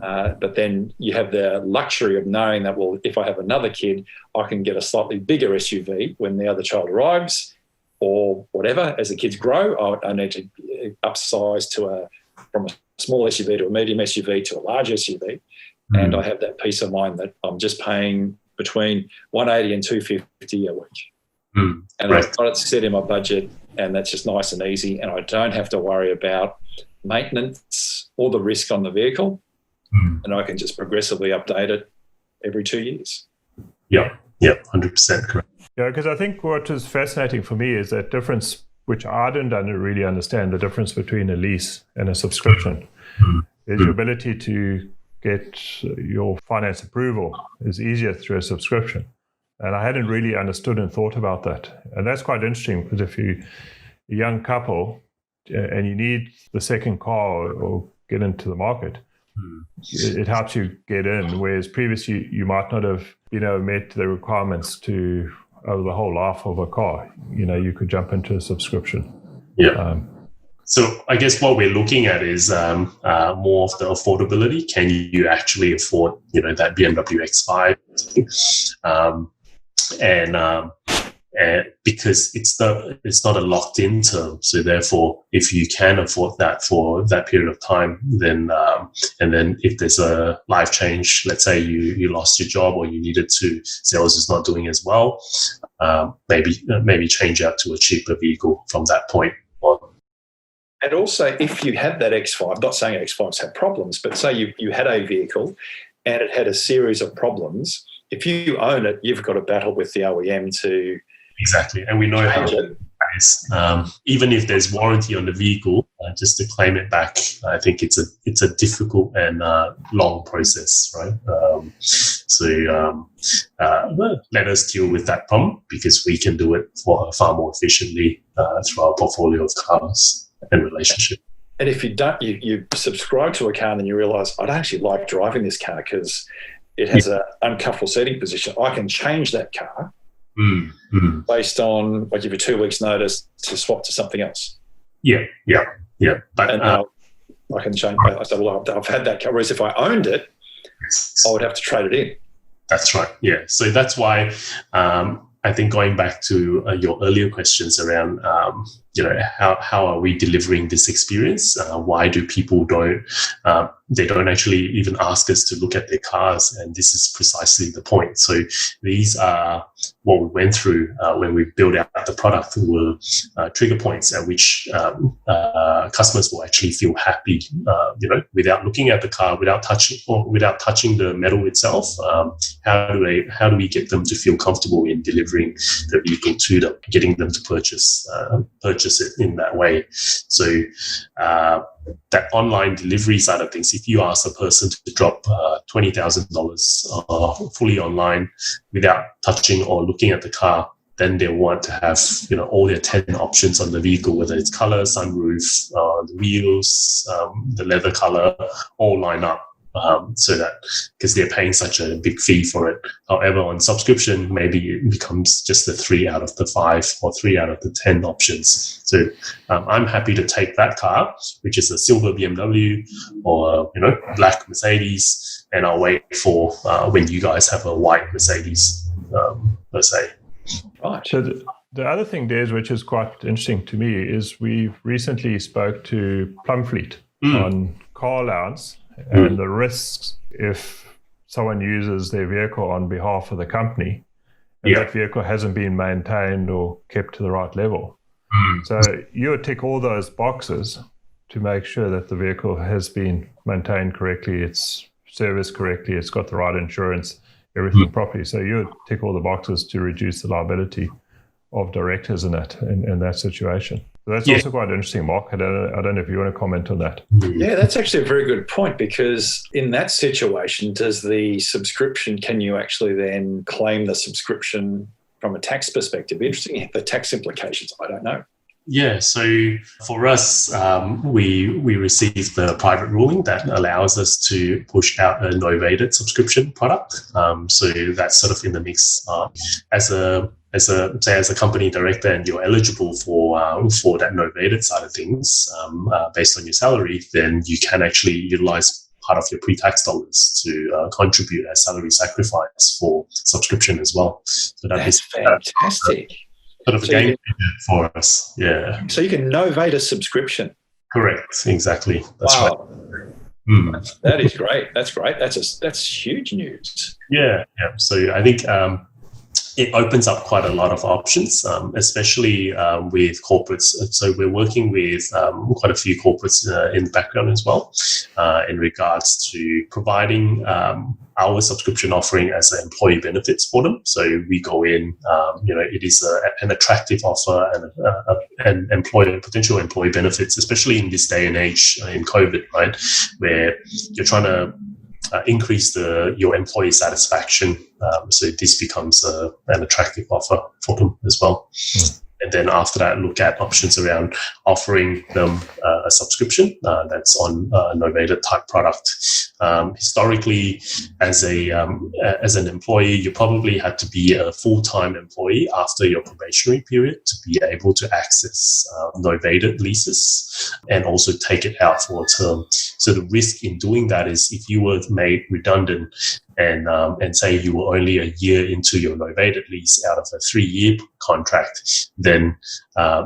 But then you have the luxury of knowing that, well, if I have another kid, I can get a slightly bigger SUV when the other child arrives or whatever. As the kids grow, I need to upsize from a small SUV to a medium SUV to a large SUV. And I have that peace of mind that I'm just paying between $180 and $250 a week. And I've got it set in my budget, and that's just nice and easy. And I don't have to worry about maintenance or the risk on the vehicle, and I can just progressively update it every 2 years. Yeah, 100% correct. Yeah, because I think what is fascinating for me is that difference, which I didn't really understand, the difference between a lease and a subscription. Is your ability to get your finance approval is easier through a subscription. And I hadn't really understood and thought about that. And that's quite interesting, because if you're a young couple and you need the second car or get into the market, it helps you get in, whereas previously you might not have met the requirements to over the whole life of a car. You could jump into a subscription. So I guess what we're looking at is more of the affordability. Can you actually afford that BMW X5? And because it's not a locked in term, so therefore if you can afford that for that period of time, then and then if there's a life change, let's say you lost your job or you needed to, sales is not doing as well, maybe change out to a cheaper vehicle from that point on. And also, if you had that X5, I'm not saying X5s have problems, but say you had a vehicle and it had a series of problems, if you own it, you've got to battle with the OEM to exactly, and we know how it is. Even if there's warranty on the vehicle, just to claim it back, I think it's a difficult and long process, right? Let us deal with that problem, because we can do it far more efficiently through our portfolio of cars and relationship. And if you don't, you subscribe to a car and then you realise, I don't actually like driving this car because it has an uncomfortable seating position. I can change that car based on, I give you 2 weeks' notice to swap to something else. Yeah. But I can change. I said, well, I've had that car. Whereas if I owned it, I would have to trade it in. That's right. Yeah. So that's why I think going back to your earlier questions around, how are we delivering this experience? Why do people don't actually even ask us to look at their cars? And this is precisely the point. So these are what we went through when we built out the product were trigger points at which customers will actually feel happy, without looking at the car, without touching the metal itself. How do we get them to feel comfortable in delivering the vehicle to them, getting them to purchase it in that way? So that online delivery side of things, if you ask a person to drop $20,000 fully online without touching or looking at the car, then they want to have all their 10 options on the vehicle, whether it's color, sunroof, the wheels, the leather color, all line up. So that, because they're paying such a big fee for it. However, on subscription, maybe it becomes just the 3 out of the 5 or 3 out of the 10 options. So I'm happy to take that car, which is a silver BMW or black Mercedes, and I'll wait for when you guys have a white Mercedes per se. Right. So the other thing, Des, which is quite interesting to me, is we recently spoke to Plumfleet on car allowance and the risks if someone uses their vehicle on behalf of the company and that vehicle hasn't been maintained or kept to the right level. So you would tick all those boxes to make sure that the vehicle has been maintained correctly, it's serviced correctly, it's got the right insurance, everything properly. So you would tick all the boxes to reduce the liability of directors in that situation. So that's also quite interesting, Mark. I don't know if you want to comment on that. Yeah, that's actually a very good point, because in that situation, can you actually then claim the subscription from a tax perspective? Interesting. The tax implications, I don't know. Yeah, so for us, we received the private ruling that allows us to push out a novated subscription product. So that's sort of in the mix. As a company director, and you're eligible for that novated side of things based on your salary, then you can actually utilize part of your pre-tax dollars to contribute as salary sacrifice for subscription as well. So that's fantastic. Sort of a game changer for us, yeah. So you can novate a subscription. Correct, exactly. That's right. That is great. That's great. That's huge news. Yeah. So I think it opens up quite a lot of options, especially with corporates. So we're working with quite a few corporates in the background as well, in regards to providing our subscription offering as an employee benefits for them. So we go in, it is an attractive offer and potential employee benefits, especially in this day and age in COVID, right, where you're trying to increase your employee satisfaction. So this becomes an attractive offer for them as well. And then after that, look at options around offering them a subscription that's on a novated type product. Historically, as an employee, you probably had to be a full-time employee after your probationary period to be able to access novated leases and also take it out for a term. So the risk in doing that is if you were made redundant and say you were only a year into your novated lease out of a 3-year contract, then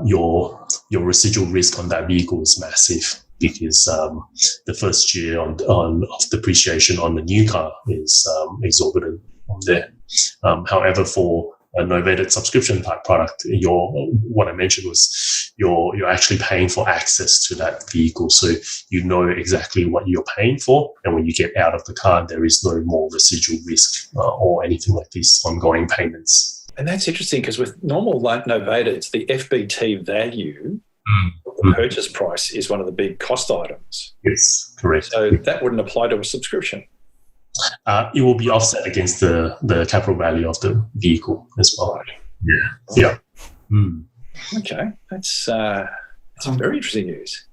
your residual risk on that vehicle is massive, because the first year of depreciation on the new car is exorbitant on there. However, for a novated subscription type product, what I mentioned was you're actually paying for access to that vehicle, so you know exactly what you're paying for, and when you get out of the car, there is no more residual risk or anything like this ongoing payments. And that's interesting, because with normal novated, the FBT value of the purchase price is one of the big cost items. Yes, correct. So that wouldn't apply to a subscription. It will be offset against the capital value of the vehicle as well. Right. Yeah. Okay, that's very interesting news.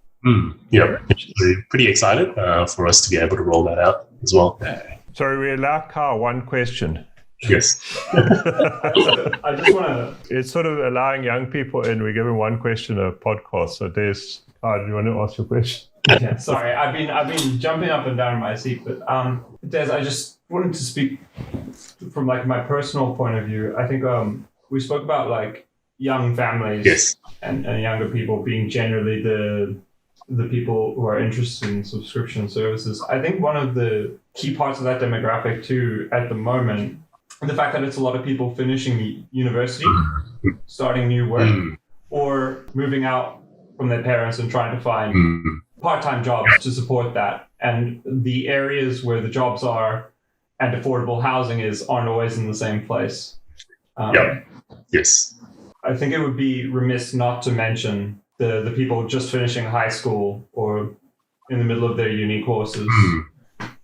Yeah, so pretty excited for us to be able to roll that out as well. Sorry, we allow Carl one question. Yes. I just want to... It's sort of allowing young people in. We give them one question a podcast. So Des, Carl, do you want to ask your question? Yeah, sorry, I've been jumping up and down in my seat, but Des, I just wanted to speak from like my personal point of view. I think we spoke about like young families, yes, and younger people being generally the people who are interested in subscription services. I think one of the key parts of that demographic too at the moment, the fact that it's a lot of people finishing university, starting new work, or moving out from their parents and trying to find part-time jobs to support that. And the areas where the jobs are and affordable housing aren't always in the same place. Yes. I think it would be remiss not to mention the people just finishing high school or in the middle of their uni courses,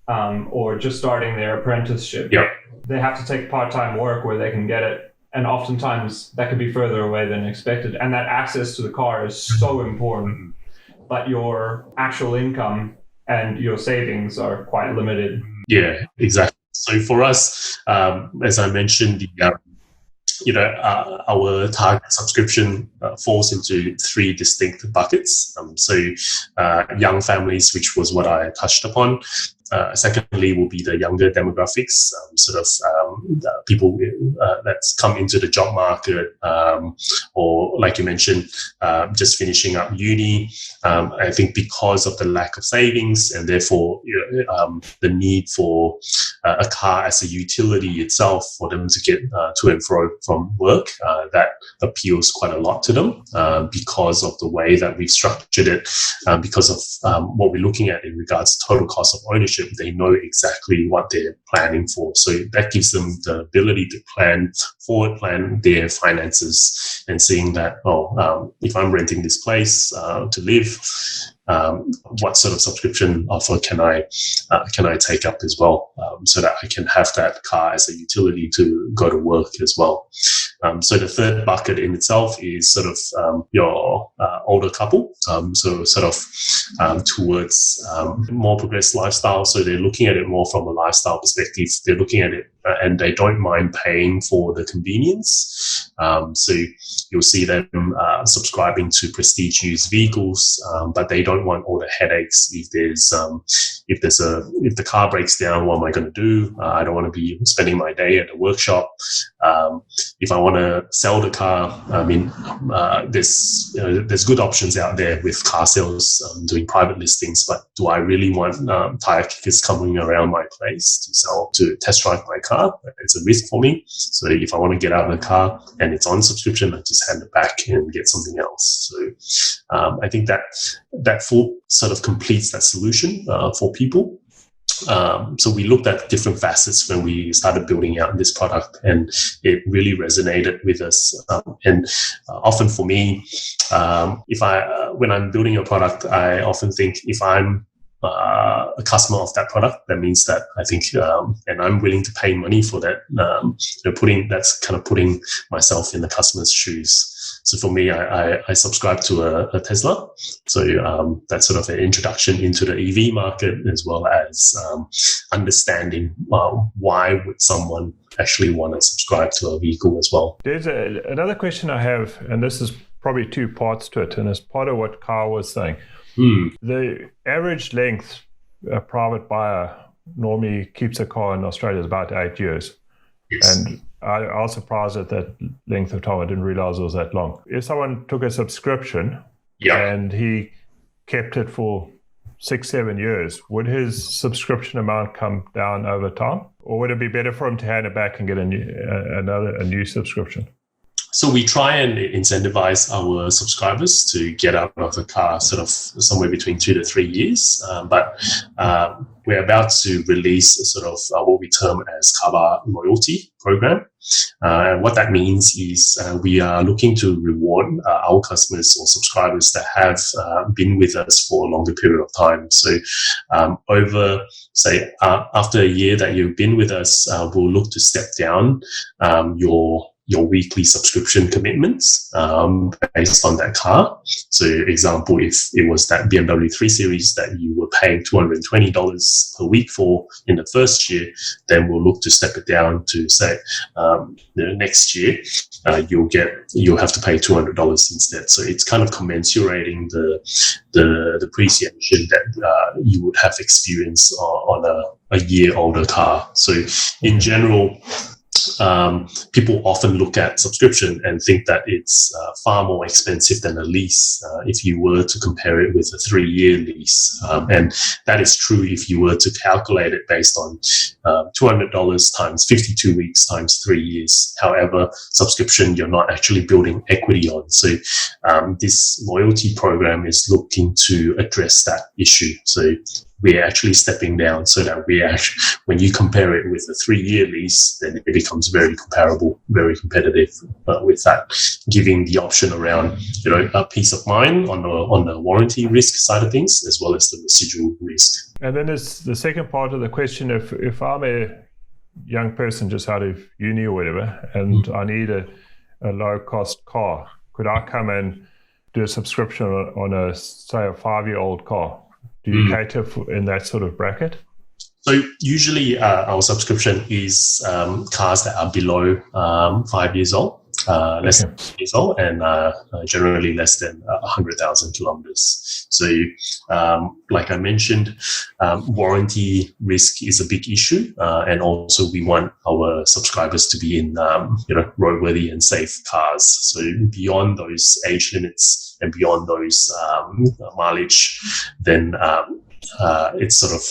or just starting their apprenticeship. Yep. They have to take part-time work where they can get it. And oftentimes that could be further away than expected. And that access to the car is so important, but your actual income and your savings are quite limited. Yeah, exactly. So for us, as I mentioned, our target subscription falls into 3 distinct buckets. So young families, which was what I touched upon. Secondly, will be the younger demographics, people that's come into the job market, or like you mentioned, just finishing up uni. I think because of the lack of savings and therefore the need for a car as a utility itself for them to get to and fro from work, that appeals quite a lot to them because of the way that we've structured it, because of what we're looking at in regards to total cost of ownership. They know exactly what they're planning for. So that gives them the ability to forward plan their finances and seeing that, if I'm renting this place to live, what sort of subscription offer can I take up as well, so that I can have that car as a utility to go to work as well. So the third bucket in itself is sort of your older couple, so sort of towards more progressed lifestyle. So they're looking at it more from a lifestyle perspective. They're looking at it and they don't mind paying for the convenience. So you'll see them subscribing to prestige used vehicles, but they don't want all the headaches. If the car breaks down, what am I going to do? I don't want to be spending my day at a workshop. If I want to sell the car, there's good options out there with car sales, doing private listings. But do I really want tire kickers coming around my place to test drive my car? car. It's a risk for me. So if I want to get out of the car and it's on subscription, I just hand it back and get something else. So I think that full sort of completes that solution for people. So we looked at different facets when we started building out this product, and it really resonated with us. And often for me, when I'm building a product, I often think if I'm a customer of that product, that means that I think, and I'm willing to pay money for that. That's kind of putting myself in the customer's shoes. So for me, I subscribe to a Tesla. So that's sort of an introduction into the EV market, as well as understanding why would someone actually want to subscribe to a vehicle as well. There's another question I have, and this is probably two parts to it, and it's part of what Carl was saying. The average length a private buyer normally keeps a car in Australia is about 8 years. Yes. And I was surprised at that length of time. I didn't realize it was that long. If someone took a subscription and he kept it for 6-7 years, would his subscription amount come down over time? Or would it be better for him to hand it back and get a new subscription? So we try and incentivize our subscribers to get out of the car sort of somewhere between 2 to 3 years. But we're about to release a sort of what we term as carbar loyalty program. And what that means is we are looking to reward our customers or subscribers that have been with us for a longer period of time. So after a year that you've been with us, we'll look to step down your weekly subscription commitments based on that car. So example, if it was that BMW 3 Series that you were paying $220 per week for in the first year, then we'll look to step it down to say the next year you'll have to pay $200 instead. So it's kind of commensurating the depreciation that you would have experienced on a year older car. So in general, people often look at subscription and think that it's far more expensive than a lease if you were to compare it with a 3-year lease. And that is true if you were to calculate it based on $200 times 52 weeks times 3 years. However, subscription, you're not actually building equity on. So this loyalty program is looking to address that issue. So we're actually stepping down so that when you compare it with a 3-year lease, then it becomes very comparable, very competitive. With that, giving the option around, a peace of mind on the warranty risk side of things, as well as the residual risk. And then there's the second part of the question: if I'm a young person just out of uni or whatever, and I need a low-cost car, could I come and do a subscription on a 5-year-old car? Do you cater in that sort of bracket? So usually our subscription is cars that are below 5 years old, less than 5 years old, and generally less than 100,000 kilometers. So like I mentioned, warranty risk is a big issue, and also we want our subscribers to be in roadworthy and safe cars. So beyond those age limits and beyond those mileage, then it's sort of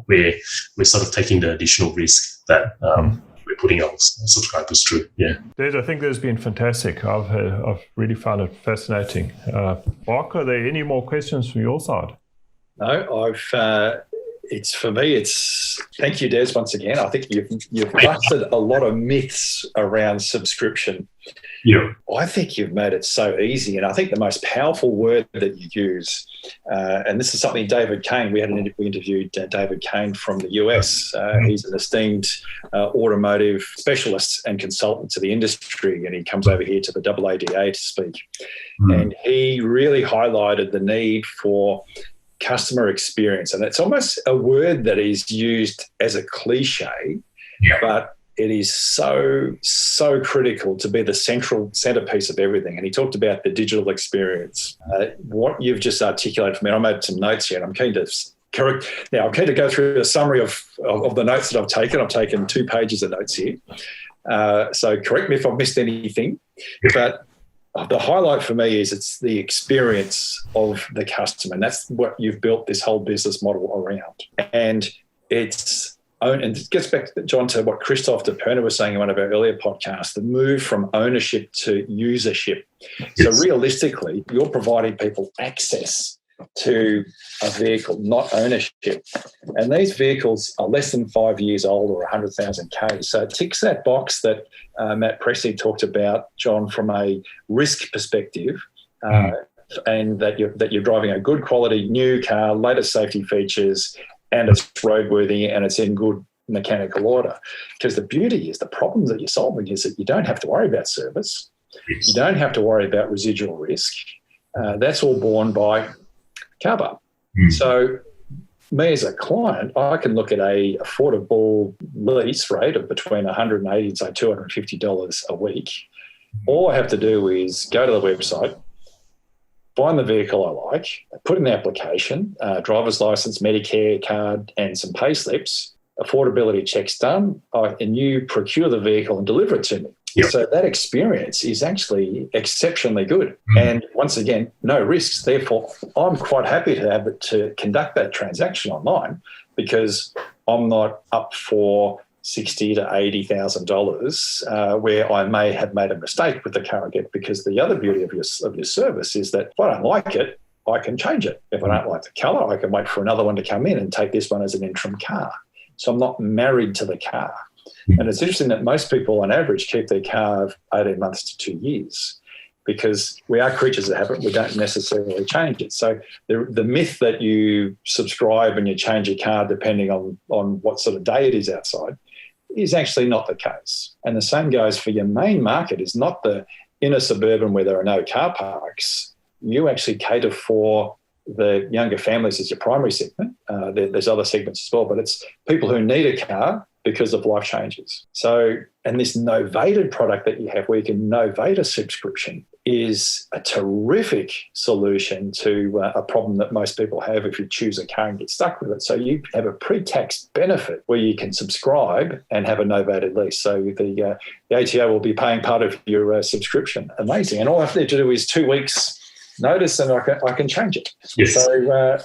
we're sort of taking the additional risk that we're putting our subscribers through. Yeah, Des, I think this has been fantastic. I've really found it fascinating. Mark, are there any more questions from your side? No, it's for me. It's thank you, Des, once again. I think you've busted a lot of myths around subscription. Yeah, I think you've made it so easy, and I think the most powerful word that you use, and this is something David Kane. We interviewed David Kane from the US. He's an esteemed automotive specialist and consultant to the industry, and he comes over here to the AADA to speak. And he really highlighted the need for customer experience, and it's almost a word that is used as a cliche, but it is so critical to be the centerpiece of everything. And he talked about the digital experience. What you've just articulated for me, I made some notes here, and I'm keen to correct. Now, I'm keen to go through a summary of the notes that I've taken. I've taken 2 pages of notes here. So correct me if I've missed anything, but the highlight for me is it's the experience of the customer, and that's what you've built this whole business model around. And it's and it gets back, John, to what Christoph de Perna was saying in one of our earlier podcasts, the move from ownership to usership. So realistically, you're providing people access to a vehicle, not ownership. And these vehicles are less than 5 years old or 100,000 K. So it ticks that box that Matt Pressey talked about, John, from a risk perspective, and that you're driving a good quality new car, latest safety features, and it's roadworthy and it's in good mechanical order. Because the beauty is, the problem that you're solving is that you don't have to worry about service. You don't have to worry about residual risk. That's all borne by carbar. So me as a client, I can look at a affordable lease rate of between $180 and say $250 a week. All I have to do is go to the website, find the vehicle I like, put in the application, driver's license, Medicare card, and some pay slips, affordability checks done, and you procure the vehicle and deliver it to me. Yep. So that experience is actually exceptionally good. And once again, no risks. Therefore, I'm quite happy to conduct that transaction online, because I'm not up for $60,000 to $80,000 where I may have made a mistake with the car I get. Because the other beauty of your service is that if I don't like it, I can change it. If I don't like the colour, I can wait for another one to come in and take this one as an interim car. So I'm not married to the car. And it's interesting that most people on average keep their car 18 months to 2 years, because we are creatures of habit. We don't necessarily change it. So the myth that you subscribe and you change your car depending on what sort of day it is outside is actually not the case. And the same goes for your main market, is not the inner suburban where there are no car parks. You actually cater for the younger families as your primary segment. There's other segments as well, but it's people who need a car because of life changes. So, and this novated product that you have, where you can novate a subscription, is a terrific solution to a problem that most people have if you choose a car and get stuck with it. So you have a pre-tax benefit where you can subscribe and have a novated lease. So the ATO will be paying part of your subscription. Amazing. And all I have to do is 2 weeks notice and I can change it. Yes. So,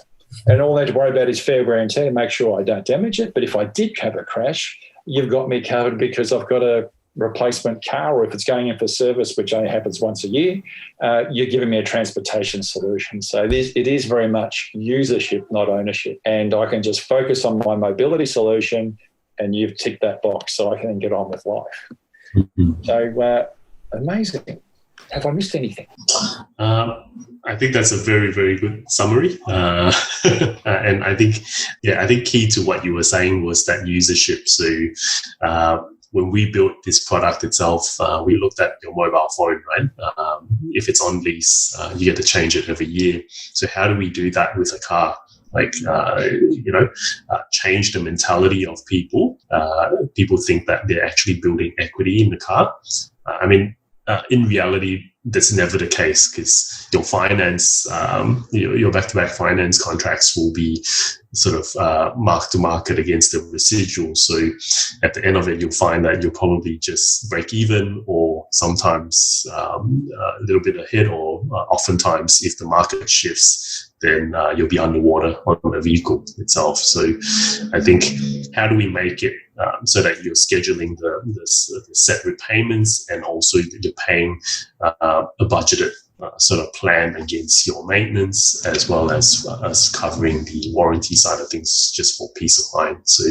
and all I need to worry about is fair wear and tear, make sure I don't damage it. But if I did have a crash, you've got me covered, because I've got a replacement car, or if it's going in for service, which only happens once a year, you're giving me a transportation solution. So it is very much usership, not ownership. And I can just focus on my mobility solution, and you've ticked that box, so I can then get on with life. So amazing. Have I missed anything? I think that's a very, very good summary. And I think key to what you were saying was that usership. So when we built this product itself, we looked at your mobile phone, right? If it's on lease, you get to change it every year. So how do we do that with a car? Change the mentality of people. People think that they're actually building equity in the car. In reality, that's never the case, because your finance, your back-to-back finance contracts will be sort of mark to market against the residual. So at the end of it, you'll find that you'll probably just break even, or sometimes a little bit ahead, or oftentimes if the market shifts, then you'll be underwater on the vehicle itself. So I think, how do we make it so that you're scheduling the set repayments, and also you're paying a budgeted sort of plan against your maintenance, as well as covering the warranty side of things, just for peace of mind. So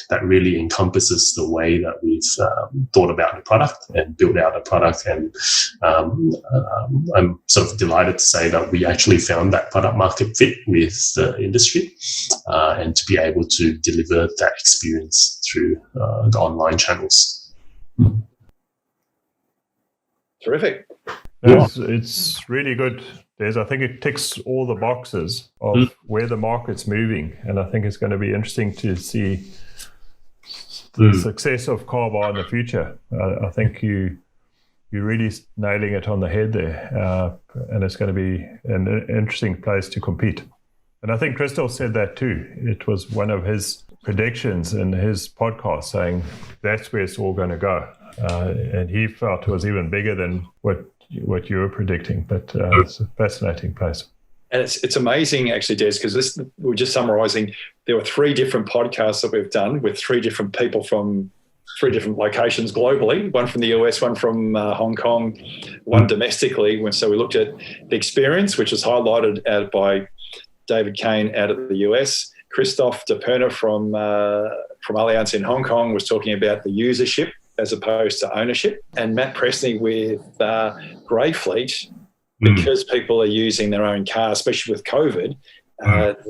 that really encompasses the way that we've thought about the product and built out the product. And I'm sort of delighted to say that we actually found that product market fit with the industry, and to be able to deliver that experience through the online channels. Terrific. It's really good. I think it ticks all the boxes of where the market's moving, and I think it's going to be interesting to see the success of carbar in the future. I think you're really nailing it on the head there, and it's going to be an interesting place to compete. And I think Crystal said that too. It was one of his predictions in his podcast, saying that's where it's all going to go, and he felt it was even bigger than what you were predicting. But it's a fascinating place. And it's amazing, actually, Des, because we're just summarising. There were 3 different podcasts that we've done with 3 different people from 3 different locations globally, one from the US, one from Hong Kong, one domestically. So we looked at the experience, which was highlighted out by David Kane out of the US. Christoph de Perner from Allianz in Hong Kong was talking about the usership as opposed to ownership. And Matt Presney with Grey Fleet, because people are using their own car, especially with COVID,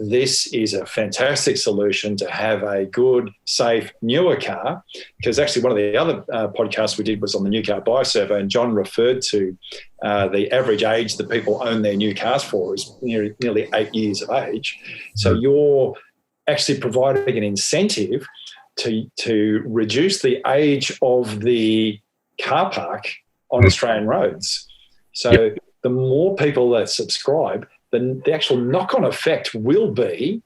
this is a fantastic solution to have a good, safe, newer car. Because actually one of the other podcasts we did was on the new car buyer survey, and John referred to the average age that people own their new cars for is nearly 8 years of age. So you're actually providing an incentive to reduce the age of the car park on Australian roads. So the more people that subscribe, then the actual knock-on effect will be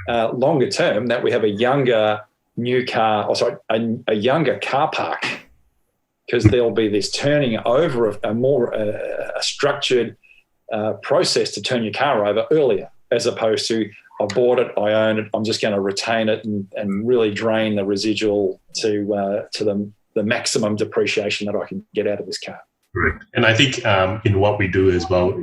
longer term that we have a younger a younger car park, because there'll be this turning over of a more structured process to turn your car over earlier, as opposed to I bought it, I own it, I'm just going to retain it and really drain the residual to the maximum depreciation that I can get out of this car. Correct. And I think in what we do as well,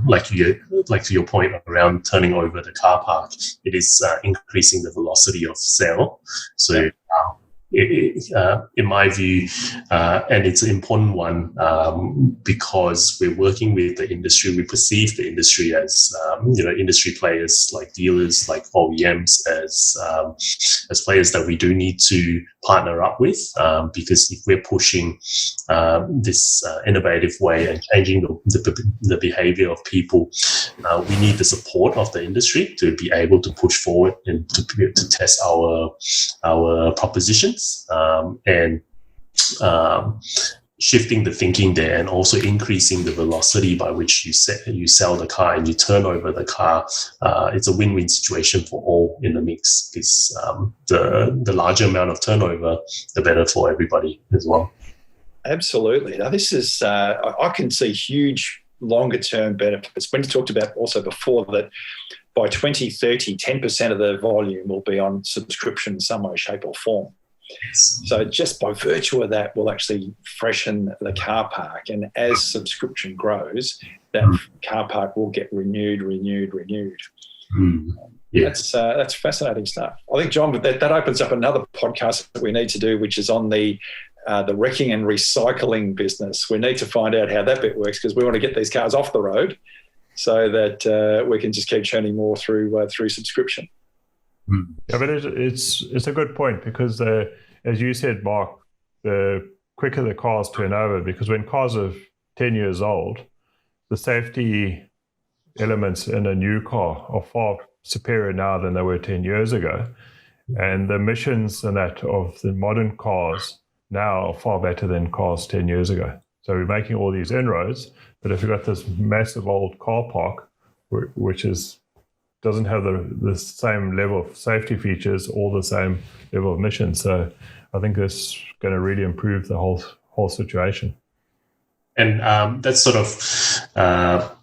like to your point around turning over the car park, it is increasing the velocity of sale. So in my view, and it's an important one because we're working with the industry. We perceive the industry as industry players like dealers, like OEMs, as players that we do need to partner up with, because if we're pushing this innovative way and changing the behavior of people, we need the support of the industry to be able to push forward and to test our propositions. And shifting the thinking there, and also increasing the velocity by which you sell the car and you turn over the car. It's a win-win situation for all in the mix, because the larger amount of turnover, the better for everybody as well. Absolutely. Now, this is I can see huge longer-term benefits. When you talked about also before that by 2030, 10% of the volume will be on subscription in some way, shape or form. So just by virtue of that, we'll actually freshen the car park. And as subscription grows, that car park will get renewed. That's fascinating stuff. I think, John, that opens up another podcast that we need to do, which is on the wrecking and recycling business. We need to find out how that bit works, because we want to get these cars off the road so that we can just keep churning more through subscription. Yeah, but it's a good point, because as you said, Mark, the quicker the cars turn over, because when cars are 10 years old, the safety elements in a new car are far superior now than they were 10 years ago. And the emissions and that of the modern cars now are far better than cars 10 years ago. So we're making all these inroads, but if you've got this massive old car park, which doesn't have the same level of safety features or the same level of emissions. So I think that's going to really improve the whole situation. And that's sort of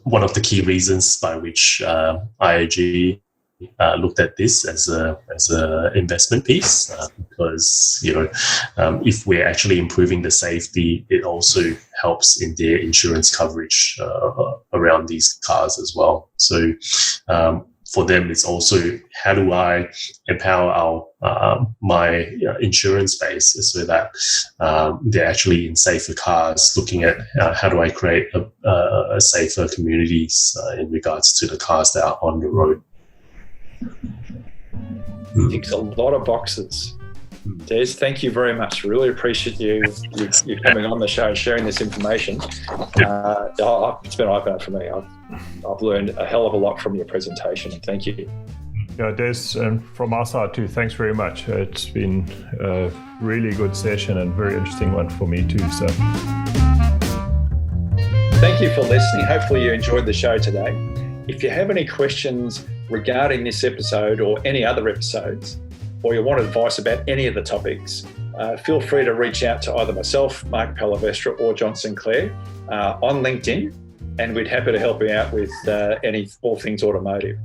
one of the key reasons by which IAG looked at this as a investment piece, because if we're actually improving the safety, it also helps in their insurance coverage around these cars as well. So for them, it's also, how do I empower my insurance base so that they're actually in safer cars, looking at how do I create a safer communities in regards to the cars that are on the road. Ticks a lot of boxes. Des, thank you very much. Really appreciate you coming on the show and sharing this information. It's been an eye-opener for me. I've learned a hell of a lot from your presentation, and thank you. Yeah, Des, and from our side too, thanks very much. It's been a really good session and very interesting one for me too. So, thank you for listening. Hopefully you enjoyed the show today. If you have any questions regarding this episode or any other episodes, or you want advice about any of the topics, feel free to reach out to either myself, Mark Palavestra, or John Sinclair on LinkedIn. and we'd happy to help you out with all things automotive.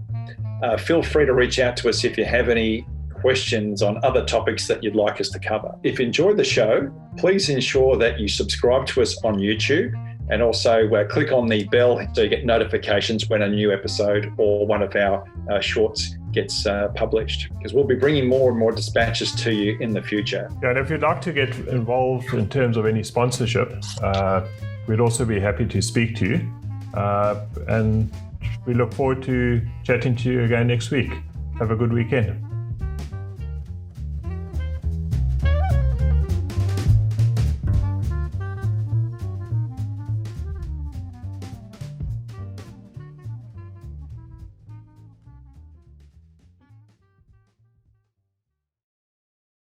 Feel free to reach out to us if you have any questions on other topics that you'd like us to cover. If you enjoyed the show, please ensure that you subscribe to us on YouTube, and also click on the bell so you get notifications when a new episode or one of our shorts gets published, because we'll be bringing more and more dispatches to you in the future. Yeah, and if you'd like to get involved in terms of any sponsorship, we'd also be happy to speak to you. And we look forward to chatting to you again next week. Have a good weekend.